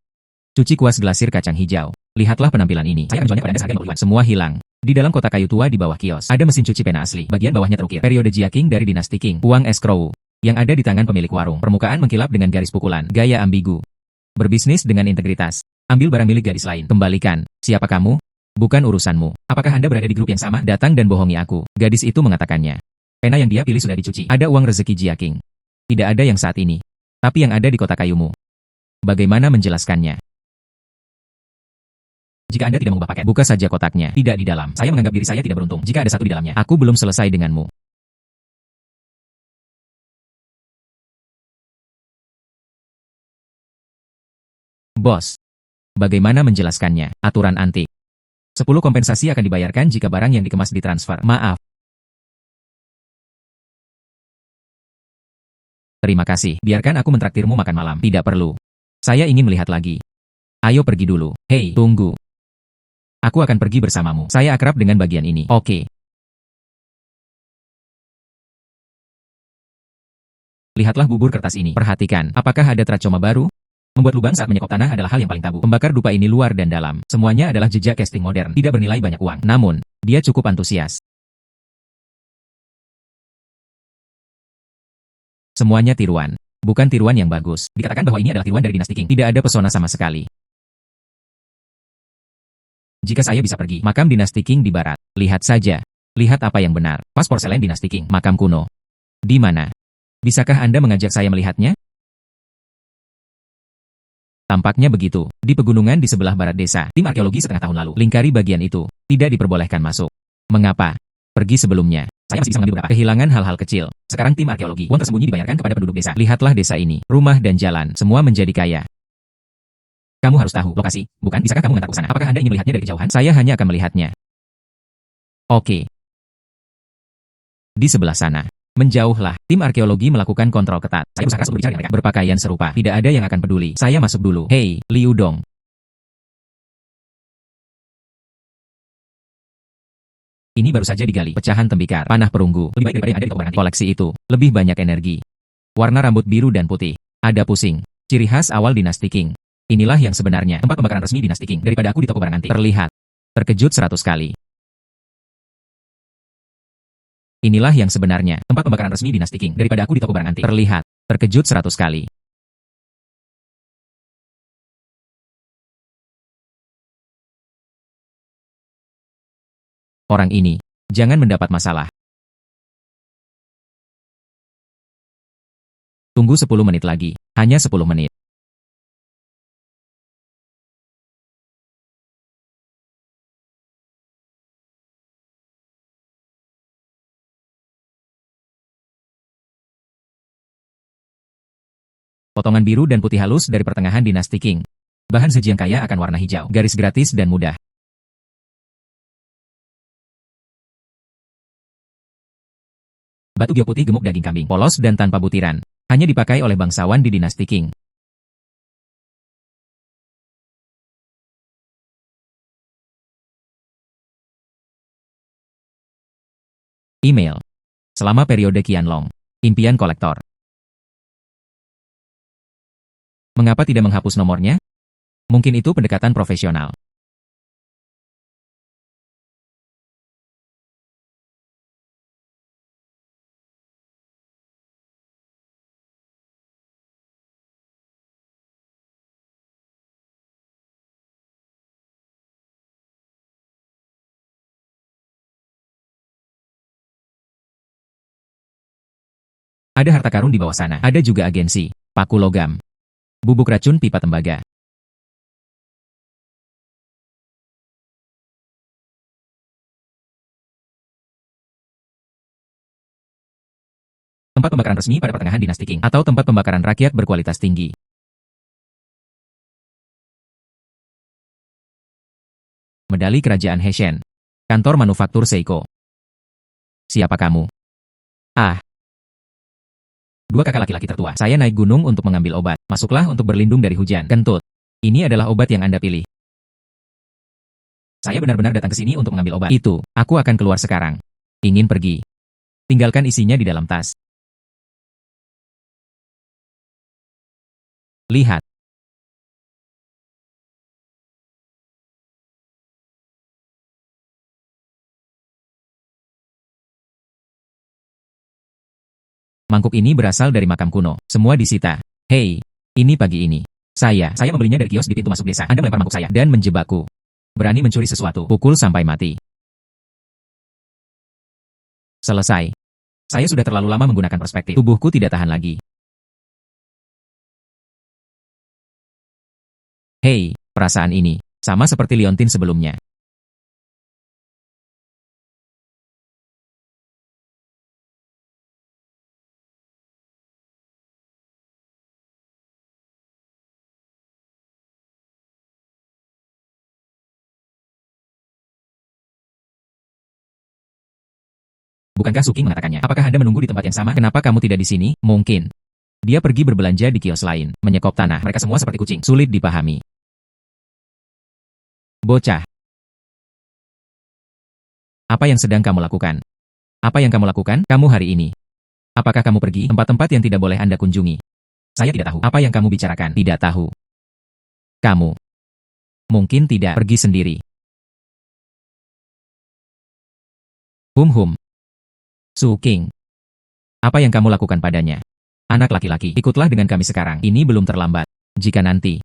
[SPEAKER 1] Cuci kuas glasir kacang hijau. Lihatlah penampilan ini. Saya akan menjualnya pada Anda seharga 50 yuan. Semua hilang. Di dalam kotak kayu tua di bawah kios. Ada mesin cuci pena asli. Bagian bawahnya terukir. Periode Jia Qing dari dinasti Qing. Uang escrow. Yang ada di tangan pemilik warung. Permukaan mengkilap dengan garis pukulan. Gaya ambigu. Berbisnis dengan integritas. Ambil barang milik gadis lain. Kembalikan. Siapa kamu? Bukan urusanmu. Apakah Anda berada di grup yang sama? Datang dan bohongi aku. Gadis itu mengatakannya. Pena yang dia pilih sudah dicuci. Ada uang rezeki Jia Qing. Tidak ada yang saat ini. Tapi yang ada di kotak kayumu. Bagaimana menjelaskannya? Jika Anda tidak mengubah paket, buka saja kotaknya. Tidak di dalam. Saya menganggap diri saya tidak beruntung. Jika ada 1 di dalamnya, aku belum selesai denganmu. Bos, bagaimana menjelaskannya? Aturan antik. 10 kompensasi akan dibayarkan jika barang yang dikemas ditransfer. Maaf. Terima kasih. Biarkan aku mentraktirmu makan malam. Tidak perlu. Saya ingin melihat lagi. Ayo pergi dulu. Hei, tunggu. Aku akan pergi bersamamu. Saya akrab dengan bagian ini. Oke. Lihatlah bubur kertas ini. Perhatikan, apakah ada trachoma baru? Membuat lubang saat menyekop tanah adalah hal yang paling tabu. Pembakar dupa ini luar dan dalam. Semuanya adalah jejak casting modern. Tidak bernilai banyak uang. Namun, dia cukup antusias. Semuanya tiruan. Bukan tiruan yang bagus. Dikatakan bahwa ini adalah tiruan dari dinasti Qing. Tidak ada pesona sama sekali. Jika saya bisa pergi, makam dinasti Qing di barat. Lihat saja. Lihat apa yang benar. Vas porselen dinasti Qing. Makam kuno. Di mana? Bisakah Anda mengajak saya melihatnya? Tampaknya begitu. Di pegunungan di sebelah barat desa, tim arkeologi setengah tahun lalu lingkari bagian itu. Tidak diperbolehkan masuk. Mengapa? Pergi sebelumnya. Saya masih bisa mengambil beberapa. Kehilangan hal-hal kecil. Sekarang tim arkeologi. Uang tersembunyi dibayarkan kepada penduduk desa. Lihatlah desa ini. Rumah dan jalan. Semua menjadi kaya. Kamu harus tahu lokasi, bukan? Bisakah kamu mengantarku ke sana? Apakah Anda ingin melihatnya dari kejauhan? Saya hanya akan melihatnya. Oke. Di sebelah sana. Menjauhlah. Tim arkeologi melakukan kontrol ketat. Saya berusaha keras untuk berbicara dengan mereka. Berpakaian serupa. Tidak ada yang akan peduli. Saya masuk dulu. Hei, Liu Dong. Ini baru saja digali. Pecahan tembikar. Panah perunggu. Lebih baik daripada yang ada di toko barang antik. Koleksi itu. Lebih banyak energi. Warna rambut biru dan putih. Ada pusing. Ciri khas awal dinasti Qing. Inilah yang sebenarnya. Tempat pembakaran resmi dinasti Qing. Daripada aku di toko barang antik. Terlihat. Terkejut 100 kali. Inilah yang sebenarnya, tempat pembakaran resmi dinasti Qing. Daripada aku di toko barang antik. Terlihat. Terkejut 100 kali. Orang ini. Jangan mendapat masalah. Tunggu 10 menit lagi. Hanya 10 menit. Potongan biru dan putih halus dari pertengahan dinasti Qing. Bahan sajian kaya akan warna hijau. Garis gratis dan mudah. Batu gio putih gemuk daging kambing. Polos dan tanpa butiran. Hanya dipakai oleh bangsawan di dinasti Qing. Email. Selama periode Qianlong. Impian kolektor. Mengapa tidak menghapus nomornya? Mungkin itu pendekatan profesional. Ada harta karun di bawah sana. Ada juga agensi. Paku logam. Bubuk racun pipa tembaga. Tempat pembakaran resmi pada pertengahan dinasti Qing. Atau tempat pembakaran rakyat berkualitas tinggi. Medali Kerajaan Heshen. Kantor Manufaktur Seiko. Siapa kamu? Ah, dua kakak laki-laki tertua. Saya naik gunung untuk mengambil obat. Masuklah untuk berlindung dari hujan. Kentut. Ini adalah obat yang Anda pilih. Saya benar-benar datang ke sini untuk mengambil obat. Itu, aku akan keluar sekarang. Ingin pergi. Tinggalkan isinya di dalam tas. Lihat. Mangkuk ini berasal dari makam kuno. Semua disita. Hei, ini pagi ini. Saya membelinya dari kios di pintu masuk desa. Anda melempar mangkuk saya dan menjebakku. Berani mencuri sesuatu. Pukul sampai mati. Selesai. Saya sudah terlalu lama menggunakan perspektif. Tubuhku tidak tahan lagi. Hei, perasaan ini. Sama seperti Liontin sebelumnya. Bukankah Su King mengatakannya? Apakah Anda menunggu di tempat yang sama? Kenapa kamu tidak di sini? Mungkin. Dia pergi berbelanja di kios lain, menyekop tanah. Mereka semua seperti kucing. Sulit dipahami. Bocah. Apa yang sedang kamu lakukan? Apa yang kamu lakukan, kamu hari ini? Apakah kamu pergi tempat-tempat yang tidak boleh Anda kunjungi? Saya tidak tahu. Apa yang kamu bicarakan? Tidak tahu. Kamu. Mungkin tidak pergi sendiri. Hum. Su King. Apa yang kamu lakukan padanya? Anak laki-laki, ikutlah dengan kami sekarang. Ini belum terlambat. Jika nanti.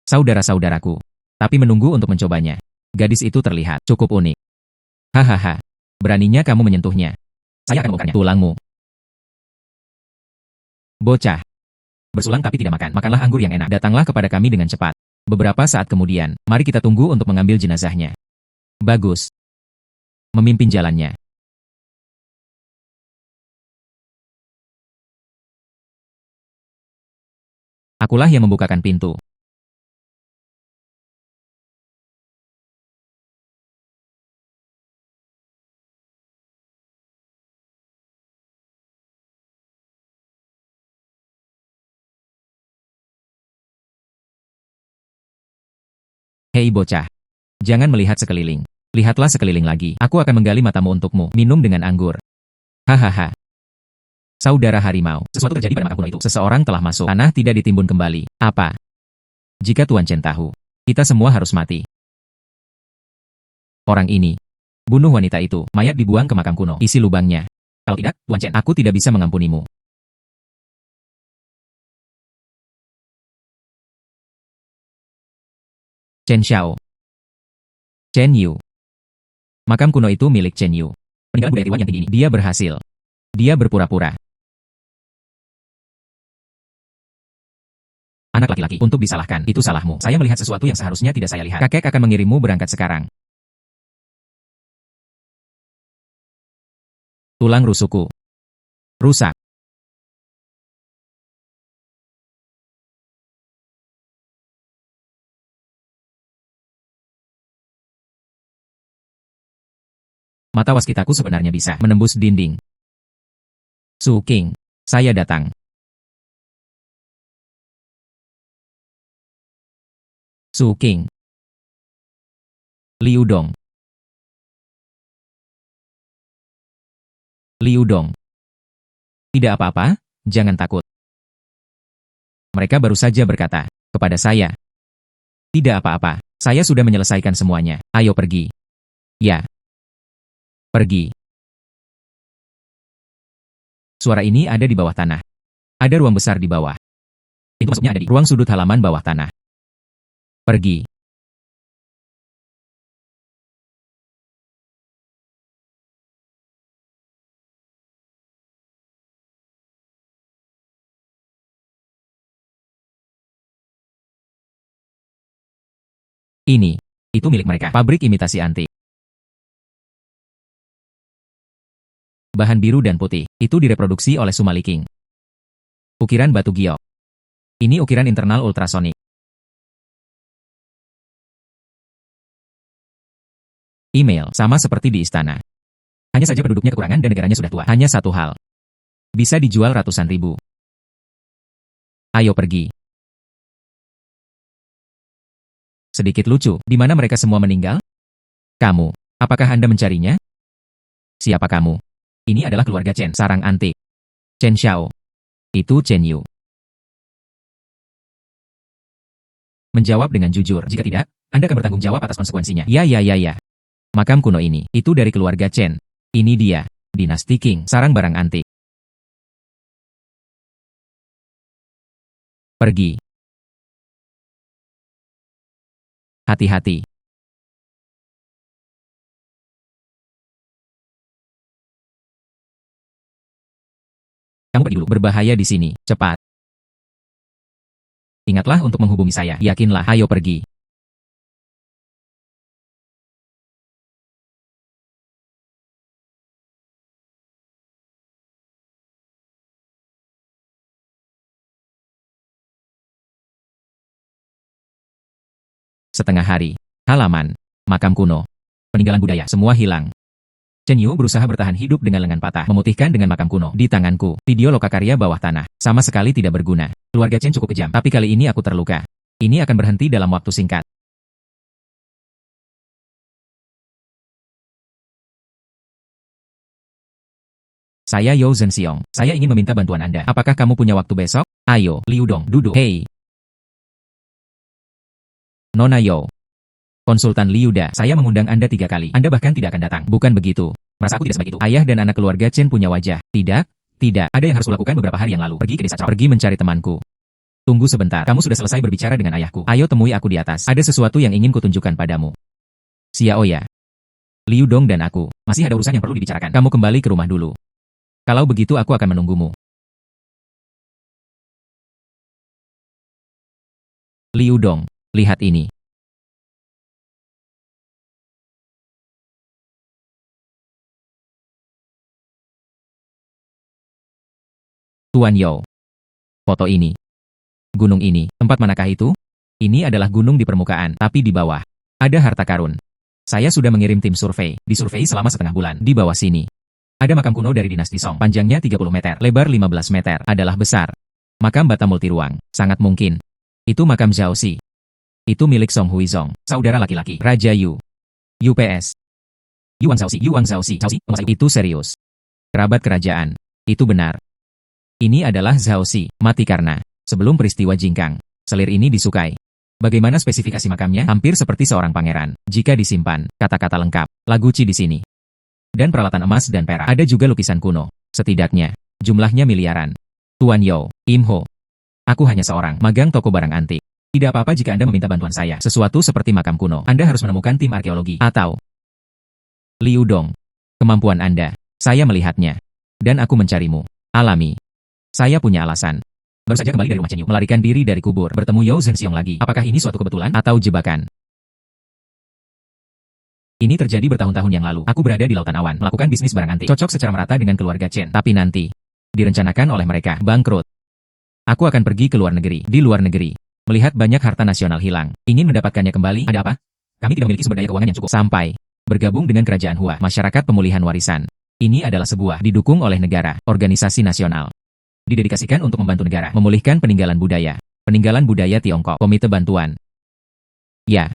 [SPEAKER 1] Saudara-saudaraku. Tapi menunggu untuk mencobanya. Gadis itu terlihat cukup unik. Hahaha. Beraninya kamu menyentuhnya. Saya akan membongkarnya. Tulangmu. Bocah. Bersulang tapi tidak makan. Makanlah anggur yang enak. Datanglah kepada kami dengan cepat. Beberapa saat kemudian, mari kita tunggu untuk mengambil jenazahnya. Bagus. Memimpin jalannya. Akulah yang membukakan pintu. Hei bocah. Jangan melihat sekeliling. Lihatlah sekeliling lagi. Aku akan menggali matamu untukmu. Minum dengan anggur. Hahaha. Saudara harimau. Sesuatu terjadi pada makam kuno itu. Seseorang telah masuk. Tanah tidak ditimbun kembali. Apa? Jika Tuan Chen tahu, kita semua harus mati. Orang ini. Bunuh wanita itu. Mayat dibuang ke makam kuno. Isi lubangnya. Kalau tidak, Tuan Chen, aku tidak bisa mengampunimu. Chen Xiao. Chen Yu. Makam kuno itu milik Chen Yu. Peninggalan budaya Tiwan yang tinggi ini. Dia berhasil. Dia berpura-pura. Anak laki-laki, untuk disalahkan, itu salahmu. Saya melihat sesuatu yang seharusnya tidak saya lihat. Kakek akan mengirimmu berangkat sekarang. Tulang rusukku. Rusak. Mata waskitaku sebenarnya bisa menembus dinding. Su King. Saya datang. Su King. Liu Dong. Liu Dong. Tidak apa-apa, jangan takut. Mereka baru saja berkata kepada saya. Tidak apa-apa, saya sudah menyelesaikan semuanya. Ayo pergi. Ya. Pergi. Suara ini ada di bawah tanah. Ada ruang besar di bawah. Pintu masuknya ada di ruang sudut halaman bawah tanah. Pergi. Ini. Itu milik mereka. Pabrik imitasi antik. Bahan biru dan putih. Itu direproduksi oleh Sumali King. Ukiran batu giok. Ini ukiran internal ultrasonik. Email, sama seperti di istana. Hanya saja penduduknya kekurangan dan negaranya sudah tua. Hanya satu hal. Bisa dijual ratusan ribu. Ayo pergi. Sedikit lucu, di mana mereka semua meninggal? Kamu. Apakah Anda mencarinya? Siapa kamu? Ini adalah keluarga Chen, sarang antik. Chen Xiao. Itu Chen Yu. Menjawab dengan jujur. Jika tidak, Anda akan bertanggung jawab atas konsekuensinya. Ya. Makam kuno ini, itu dari keluarga Chen. Ini dia, dinasti Qing, sarang barang antik. Pergi. Hati-hati. Kamu pergi dulu, berbahaya di sini, cepat. Ingatlah untuk menghubungi saya, yakinlah, ayo pergi. Setengah hari. Halaman. Makam kuno. Peninggalan budaya. Semua hilang. Chen Yu berusaha bertahan hidup dengan lengan patah, memutihkan dengan makam kuno di tanganku. Video lokakarya bawah tanah, sama sekali tidak berguna. Keluarga Chen cukup kejam, tapi kali ini aku terluka. Ini akan berhenti dalam waktu singkat. Saya Yao Zhenxiong. Saya ingin meminta bantuan Anda. Apakah kamu punya waktu besok? Ayo, Liu Dong, duduk. Hei. Nona Yao. Konsultan Liu Da, saya mengundang Anda 3 kali. Anda bahkan tidak akan datang. Bukan begitu. Merasa aku tidak sebaik itu. Ayah dan anak keluarga Chen punya wajah. Tidak, tidak. Ada yang harus kulakukan beberapa hari yang lalu. Pergi ke desa Cao. Pergi mencari temanku. Tunggu sebentar. Kamu sudah selesai berbicara dengan ayahku. Ayo temui aku di atas. Ada sesuatu yang ingin kutunjukkan padamu. Xiaoya. Liu Dong dan aku. Masih ada urusan yang perlu dibicarakan. Kamu kembali ke rumah dulu. Kalau begitu aku akan menunggumu. Liu Dong, lihat ini. Tuan Yao. Foto ini. Gunung ini, tempat manakah itu? Ini adalah gunung di permukaan, tapi di bawah. Ada harta karun. Saya sudah mengirim tim survei. Disurvei selama setengah bulan. Di bawah sini. Ada makam kuno dari dinasti Song. Panjangnya 30 meter, lebar 15 meter, adalah besar. Makam bata multiruang, sangat mungkin. Itu makam Zhao Xi. Itu milik Song Huizong, saudara laki-laki, Raja Yu. UPS. Yuan Zhaoxi, Yuan Zhaoxi, itu serius. Kerabat kerajaan. Itu benar. Ini adalah Zhao Xi, mati karena, sebelum peristiwa Jingkang. Selir ini disukai. Bagaimana spesifikasi makamnya? Hampir seperti seorang pangeran. Jika disimpan, kata-kata lengkap, lagu Qi di sini. Dan peralatan emas dan perak. Ada juga lukisan kuno. Setidaknya, jumlahnya miliaran. Tuan Yao, Im Ho. Aku hanya seorang magang toko barang antik. Tidak apa-apa jika Anda meminta bantuan saya. Sesuatu seperti makam kuno. Anda harus menemukan tim arkeologi. Atau Liu Dong. Kemampuan Anda. Saya melihatnya. Dan aku mencarimu. Alami. Saya punya alasan. Baru saja kembali dari rumah Chen Yu. Melarikan diri dari kubur. Bertemu Yao Zhenxiong lagi. Apakah ini suatu kebetulan atau jebakan? Ini terjadi bertahun-tahun yang lalu. Aku berada di lautan awan, melakukan bisnis barang antik. Cocok secara merata dengan keluarga Chen. Tapi nanti, direncanakan oleh mereka, bangkrut. Aku akan pergi ke luar negeri. Di luar negeri, melihat banyak harta nasional hilang. Ingin mendapatkannya kembali. Ada apa? Kami tidak memiliki sumber daya keuangan yang cukup. Sampai, bergabung dengan kerajaan Hua, masyarakat pemulihan warisan. Ini adalah sebuah, didukung oleh negara, organisasi nasional. Didedikasikan untuk membantu negara, memulihkan peninggalan budaya Tiongkok, komite bantuan. Ya,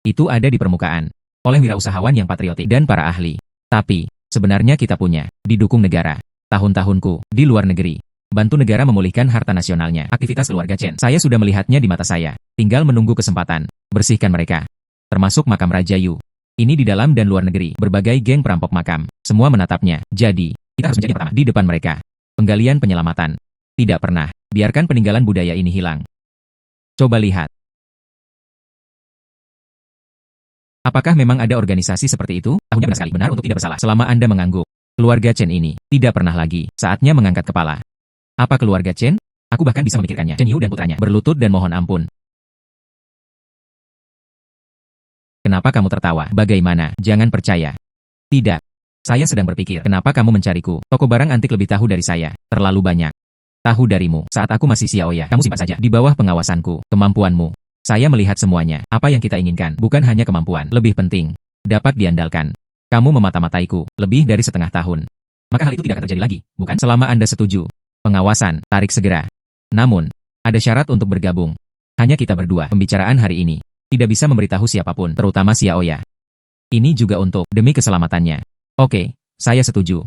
[SPEAKER 1] itu ada di permukaan. Oleh wirausahawan yang patriotik dan para ahli. Tapi, sebenarnya kita punya, didukung negara. Tahun-tahunku, di luar negeri. Bantu negara memulihkan harta nasionalnya. Aktivitas keluarga Chen. Saya sudah melihatnya di mata saya. Tinggal menunggu kesempatan. Bersihkan mereka. Termasuk makam Raja Yu. Ini di dalam dan luar negeri. Berbagai geng perampok makam. Semua menatapnya. Jadi, kita harus menjadi pertama di depan mereka. Penggalian penyelamatan. Tidak pernah. Biarkan peninggalan budaya ini hilang. Coba lihat. Apakah memang ada organisasi seperti itu? Tahunnya benar sekali, benar untuk tidak bersalah. Selama Anda mengangguk, keluarga Chen ini tidak pernah lagi. Saatnya mengangkat kepala. Apa keluarga Chen? Aku bahkan bisa memikirkannya. Chen Yu dan putranya berlutut dan mohon ampun. Kenapa kamu tertawa? Bagaimana? Jangan percaya. Tidak. Saya sedang berpikir, kenapa kamu mencariku? Toko barang antik lebih tahu dari saya. Terlalu banyak. Tahu darimu. Saat aku masih Xiaoya, kamu simpan saja. Di bawah pengawasanku. Kemampuanmu. Saya melihat semuanya. Apa yang kita inginkan, bukan hanya kemampuan. Lebih penting, dapat diandalkan. Kamu memata-mataiku, lebih dari setengah tahun. Maka hal itu tidak akan terjadi lagi, bukan? Selama Anda setuju. Pengawasan, tarik segera. Namun, ada syarat untuk bergabung. Hanya kita berdua. Pembicaraan hari ini tidak bisa memberitahu siapapun, terutama Xiaoya. Ini juga untuk, demi keselamatannya. Oke, saya setuju.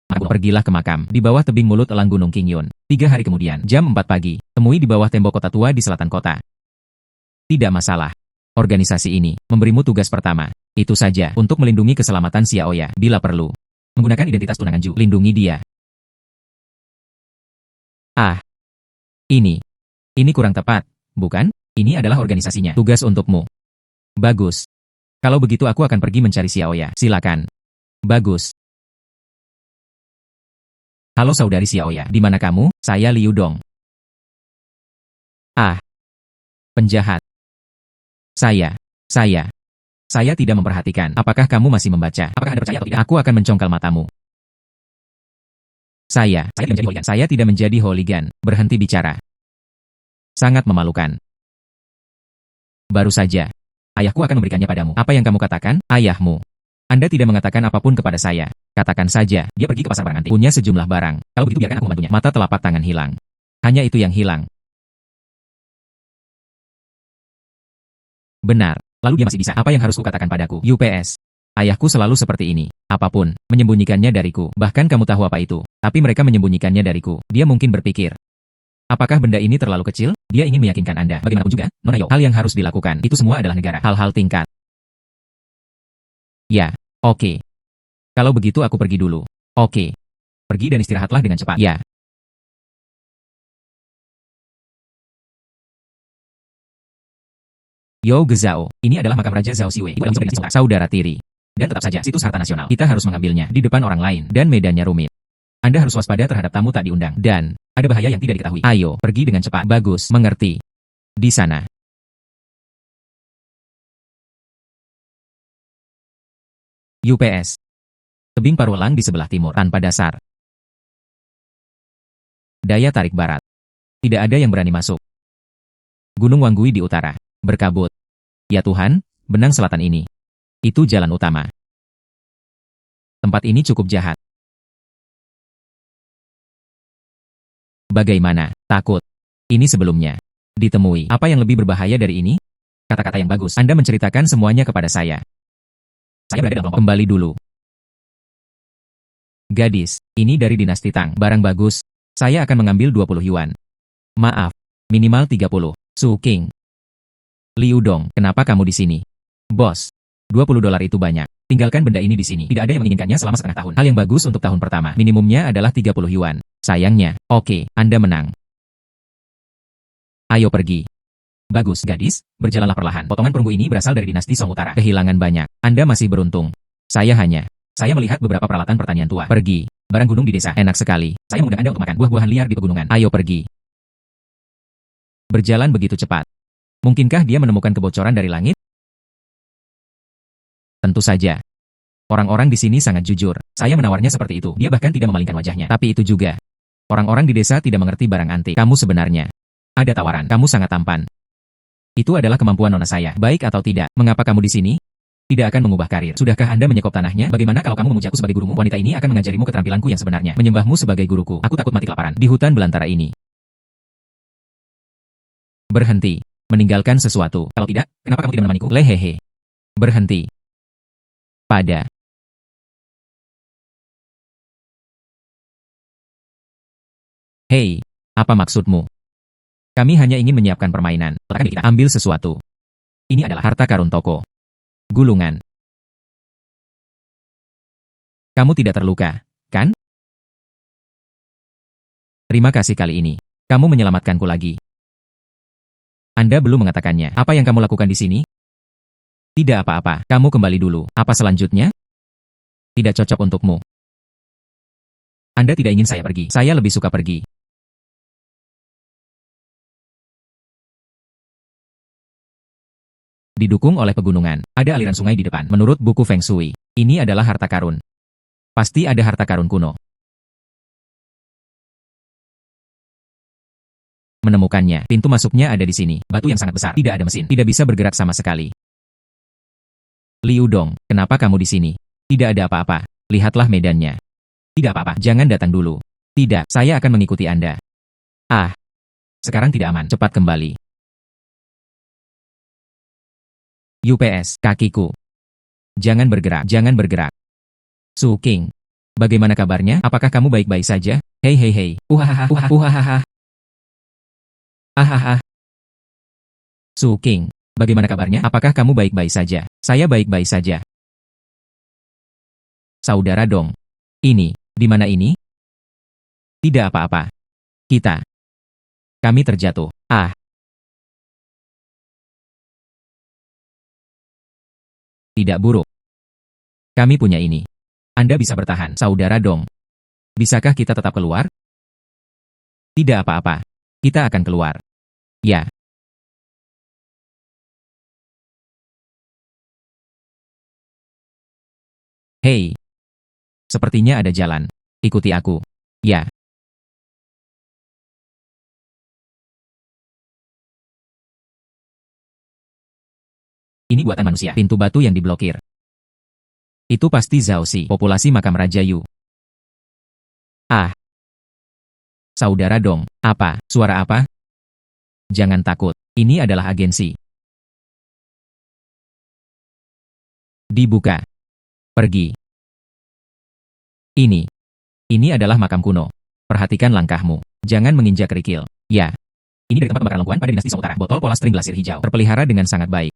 [SPEAKER 1] Pergilah ke makam, di bawah tebing mulut elang Gunung Qingyun. 3 hari kemudian, jam 4 pagi, temui di bawah tembok kota tua di selatan kota. Tidak masalah. Organisasi ini memberimu tugas pertama. Itu saja, untuk melindungi keselamatan Xiaoya, bila perlu. Menggunakan identitas tunangan Ju, lindungi dia. Ah. Ini kurang tepat, bukan? Ini adalah organisasinya. Tugas untukmu. Bagus. Kalau begitu aku akan pergi mencari Xiaoya. Silakan. Bagus. Halo saudari Xiaoya, di mana kamu? Saya Liu Dong. Ah. Penjahat. Saya tidak memperhatikan. Apakah kamu masih membaca? Apakah Anda percaya atau tidak? Aku akan mencongkal matamu. Saya tidak menjadi hooligan. Berhenti bicara. Sangat memalukan. Baru saja. Ayahku akan memberikannya padamu. Apa yang kamu katakan? Ayahmu. Anda tidak mengatakan apapun kepada saya. Katakan saja, dia pergi ke pasar barang antik. Punya sejumlah barang. Kalau begitu biarkan aku membantunya. Mata telapak tangan hilang. Hanya itu yang hilang. Benar. Lalu dia masih bisa. Apa yang harus kukatakan padaku? UPS. Ayahku selalu seperti ini. Apapun, menyembunyikannya dariku. Bahkan kamu tahu apa itu. Tapi mereka menyembunyikannya dariku. Dia mungkin berpikir, apakah benda ini terlalu kecil? Dia ingin meyakinkan Anda. Bagaimanapun juga, Nona Yo, hal yang harus dilakukan. Itu semua adalah negara. Hal-hal tingkat. Ya, oke. Kalau begitu aku pergi dulu. Oke. Pergi dan istirahatlah dengan cepat. Ya. Yo Gezao, ini adalah makam Raja Zhao Siwei. Itu adalah dinasti saudara tiri. Dan tetap saja, situs harta nasional. Kita harus mengambilnya di depan orang lain. Dan medannya rumit. Anda harus waspada terhadap tamu tak diundang. Dan, ada bahaya yang tidak diketahui. Ayo, pergi dengan cepat. Bagus, mengerti. Di sana. UPS. Tebing Parulang di sebelah timur, tanpa dasar. Daya tarik barat. Tidak ada yang berani masuk. Gunung Wanggui di utara. Berkabut. Ya Tuhan, benang selatan ini. Itu jalan utama. Tempat ini cukup jahat. Bagaimana? Takut. Ini sebelumnya. Ditemui. Apa yang lebih berbahaya dari ini? Kata-kata yang bagus. Anda menceritakan semuanya kepada saya. Saya berada dalam kelompok. Kembali dulu. Gadis, ini dari dinasti Tang. Barang bagus. Saya akan mengambil 20 yuan. Maaf. Minimal 30. Su King. Liu Dong, kenapa kamu di sini? Bos. 20 dolar itu banyak. Tinggalkan benda ini di sini. Tidak ada yang menginginkannya selama setengah tahun. Hal yang bagus untuk tahun pertama. Minimumnya adalah 30 yuan. Sayangnya, oke, Anda menang. Ayo pergi. Bagus, gadis, berjalanlah perlahan. Potongan perunggu ini berasal dari dinasti Song Utara. Kehilangan banyak. Anda masih beruntung. Saya melihat beberapa peralatan pertanian tua. Pergi. Barang gunung di desa. Enak sekali. Saya mengundang Anda untuk makan buah-buahan liar di pegunungan. Ayo pergi. Berjalan begitu cepat. Mungkinkah dia menemukan kebocoran dari langit? Tentu saja. Orang-orang di sini sangat jujur. Saya menawarnya seperti itu. Dia bahkan tidak memalingkan wajahnya. Tapi itu juga. Orang-orang di desa tidak mengerti barang antik. Kamu sebenarnya. Ada tawaran. Kamu sangat tampan. Itu adalah kemampuan nona saya. Baik atau tidak. Mengapa kamu di sini? Tidak akan mengubah karir. Sudahkah Anda menyekop tanahnya? Bagaimana kalau kamu memuji aku sebagai gurumu? Wanita ini akan mengajarimu keterampilanku yang sebenarnya. Menyembahmu sebagai guruku. Aku takut mati kelaparan. Di hutan belantara ini. Berhenti. Meninggalkan sesuatu. Kalau tidak, kenapa kamu tidak menemaniku? Lehehe. Berhenti. Pada. Hei, apa maksudmu? Kami hanya ingin menyiapkan permainan. Letakkan kita ambil sesuatu. Ini adalah harta karun toko. Gulungan. Kamu tidak terluka, kan? Terima kasih kali ini. Kamu menyelamatkanku lagi. Anda belum mengatakannya. Apa yang kamu lakukan di sini? Tidak apa-apa. Kamu kembali dulu. Apa selanjutnya? Tidak cocok untukmu. Anda tidak ingin saya pergi. Saya lebih suka pergi. Didukung oleh pegunungan. Ada aliran sungai di depan. Menurut buku Feng Shui, ini adalah harta karun. Pasti ada harta karun kuno. Menemukannya. Pintu masuknya ada di sini. Batu yang sangat besar. Tidak ada mesin. Tidak bisa bergerak sama sekali. Liu Dong, kenapa kamu di sini? Tidak ada apa-apa. Lihatlah medannya. Tidak apa-apa. Jangan datang dulu. Tidak, saya akan mengikuti Anda. Ah. Sekarang tidak aman. Cepat kembali. UPS, kakiku. Jangan bergerak. Jangan bergerak. Su King. Bagaimana kabarnya? Apakah kamu baik-baik saja? Hei hei hei. Uhahaha. Uhahaha. Ahaha. Su King. Bagaimana kabarnya? Apakah kamu baik-baik saja? Saya baik-baik saja. Saudara Dong. Ini, di mana ini? Tidak apa-apa. Kami terjatuh. Ah. Tidak buruk. Kami punya ini. Anda bisa bertahan, Saudara Dong. Bisakah kita tetap keluar? Tidak apa-apa. Kita akan keluar. Ya. Hei. Sepertinya ada jalan. Ikuti aku. Ya. Ini buatan manusia. Pintu batu yang diblokir. Itu pasti Zhaoxi, populasi makam Raja Yu. Ah. Saudara Dong, apa? Suara apa? Jangan takut, ini adalah agensi. Dibuka. Pergi. Ini adalah makam kuno. Perhatikan langkahmu. Jangan menginjak kerikil. Ya. Ini dari tempat pembakaran lengkuan pada dinasti Song Utara. Botol pola string glasir hijau. Terpelihara dengan sangat baik.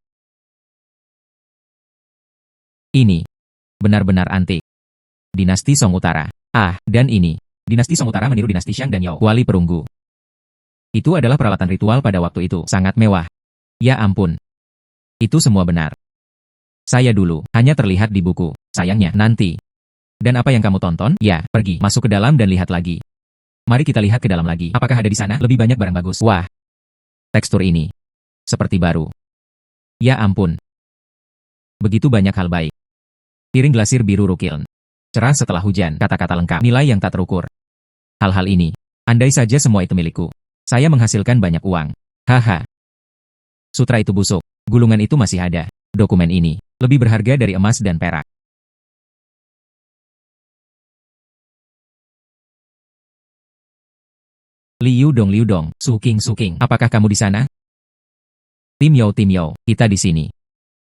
[SPEAKER 1] Ini benar-benar antik. Dinasti Song Utara. Ah, dan ini. Dinasti Song Utara meniru dinasti Shang dan Yao. Kuali perunggu. Itu adalah peralatan ritual pada waktu itu. Sangat mewah. Ya ampun. Itu semua benar. Saya dulu, hanya terlihat di buku. Sayangnya, nanti. Dan apa yang kamu tonton? Ya, pergi, masuk ke dalam dan lihat lagi. Mari kita lihat ke dalam lagi. Apakah ada di sana lebih banyak barang bagus? Wah. Tekstur ini. Seperti baru. Ya ampun. Begitu banyak hal baik. Piring glasir biru rukiln. Cerah setelah hujan, kata-kata lengkap, nilai yang tak terukur. Hal-hal ini. Andai saja semua itu milikku. Saya menghasilkan banyak uang. Haha. Sutra itu busuk. Gulungan itu masih ada. Dokumen ini lebih berharga dari emas dan perak. Liu Dong, Suking, apakah kamu di sana? Tim Yao, kita di sini.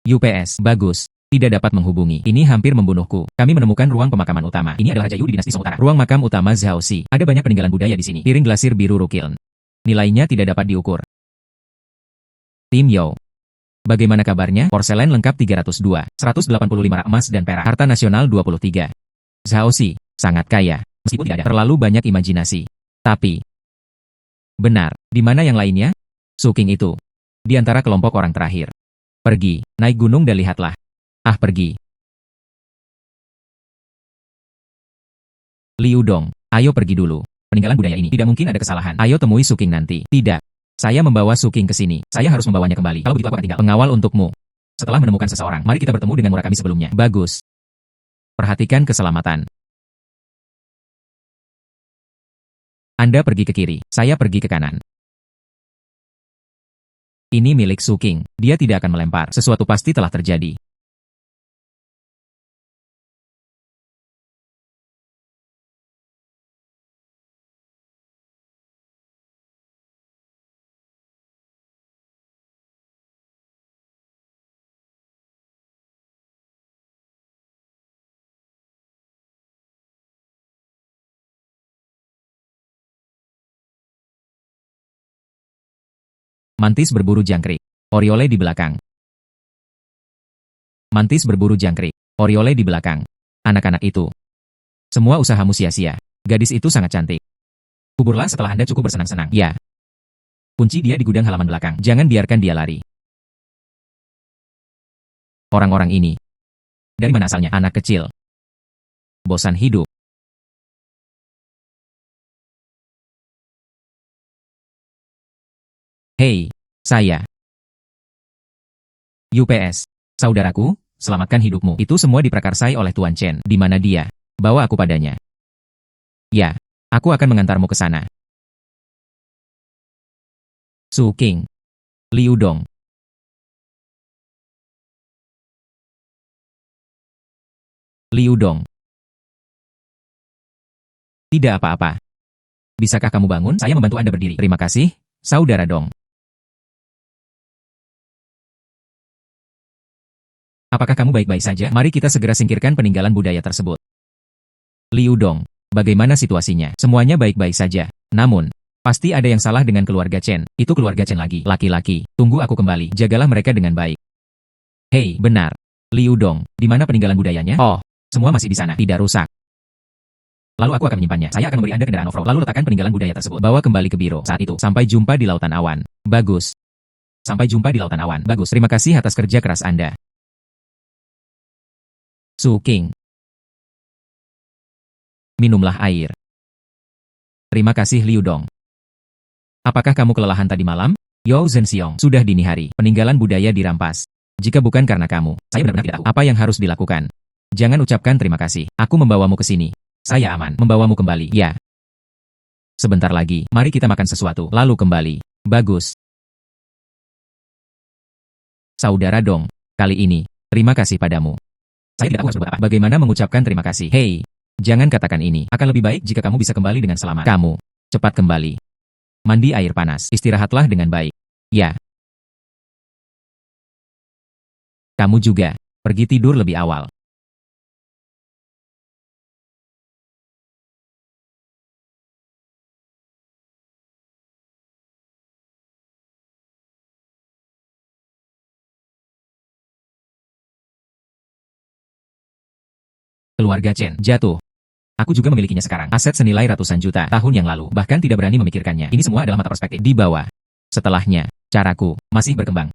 [SPEAKER 1] UPS, bagus. Tidak dapat menghubungi. Ini hampir membunuhku. Kami menemukan ruang pemakaman utama. Ini adalah Raja Yu di dinasti Song Utara. Ruang makam utama Zhaoxi. Ada banyak peninggalan budaya di sini. Piring glasir biru rukiln. Nilainya tidak dapat diukur. Tim Yao. Bagaimana kabarnya? Porselen lengkap 302, 185 emas dan perak. Harta nasional 23. Zhaoxi, sangat kaya, meskipun tidak ada terlalu banyak imajinasi. Tapi, benar, di mana yang lainnya? Suking itu. Di antara kelompok orang terakhir. Pergi, naik gunung dan lihatlah. Ah, pergi. Liu Dong, ayo pergi dulu. Peninggalan budaya ini tidak mungkin ada kesalahan. Ayo temui Suking nanti. Tidak. Saya membawa Suking ke sini. Saya harus membawanya kembali. Kalau begitu aku akan tinggal. Pengawal untukmu. Setelah menemukan seseorang, mari kita bertemu dengan Murakami sebelumnya. Bagus. Perhatikan keselamatan. Anda pergi ke kiri, saya pergi ke kanan. Ini milik Suking. Dia tidak akan melempar. Sesuatu pasti telah terjadi. Mantis berburu jangkrik. Oriole di belakang. Mantis berburu jangkrik. Oriole di belakang. Anak-anak itu. Semua usahamu sia-sia. Gadis itu sangat cantik. Kuburlah setelah Anda cukup bersenang-senang. Ya. Kunci dia di gudang halaman belakang. Jangan biarkan dia lari. Orang-orang ini. Dari mana asalnya? Anak kecil. Bosan hidup. Hei, saya. UPS. Saudaraku, selamatkan hidupmu. Itu semua diprakarsai oleh Tuan Chen. Di mana dia? Bawa aku padanya. Ya, aku akan mengantarmu ke sana. Suking. Liu Dong. Liu Dong. Tidak apa-apa. Bisakah kamu bangun? Saya membantu Anda berdiri. Terima kasih, Saudara Dong. Apakah kamu baik-baik saja? Mari kita segera singkirkan peninggalan budaya tersebut. Liu Dong, bagaimana situasinya? Semuanya baik-baik saja. Namun, pasti ada yang salah dengan keluarga Chen. Itu keluarga Chen lagi. Laki-laki, tunggu aku kembali. Jagalah mereka dengan baik. Hei, benar. Liu Dong, di mana peninggalan budayanya? Oh, semua masih di sana. Tidak rusak. Lalu aku akan menyimpannya. Saya akan memberi Anda kendaraan off-road. Lalu letakkan peninggalan budaya tersebut. Bawa kembali ke biro. Saat itu, sampai jumpa di lautan awan. Bagus. Sampai jumpa di lautan awan. Bagus. Terima kasih atas kerja keras Anda. Suking. Minumlah air. Terima kasih Liu Dong. Apakah kamu kelelahan tadi malam? Yao Zhenxiong, sudah dini hari. Peninggalan budaya dirampas. Jika bukan karena kamu, saya benar-benar tidak tahu apa yang harus dilakukan. Jangan ucapkan terima kasih. Aku membawamu ke sini. Saya aman. Membawamu kembali. Ya. Sebentar lagi, mari kita makan sesuatu. Lalu kembali. Bagus. Saudara Dong, kali ini, terima kasih padamu. Saya tidak tahu harus berbuat apa. Bagaimana mengucapkan terima kasih? Hei, jangan katakan ini. Akan lebih baik jika kamu bisa kembali dengan selamat. Kamu, cepat kembali. Mandi air panas. Istirahatlah dengan baik. Ya. Kamu juga. Pergi tidur lebih awal. Keluarga Chen jatuh. Aku juga memilikinya sekarang. Aset senilai ratusan juta tahun yang lalu. Bahkan tidak berani memikirkannya. Ini semua adalah mata perspektif. Di bawah. Setelahnya, caraku masih berkembang.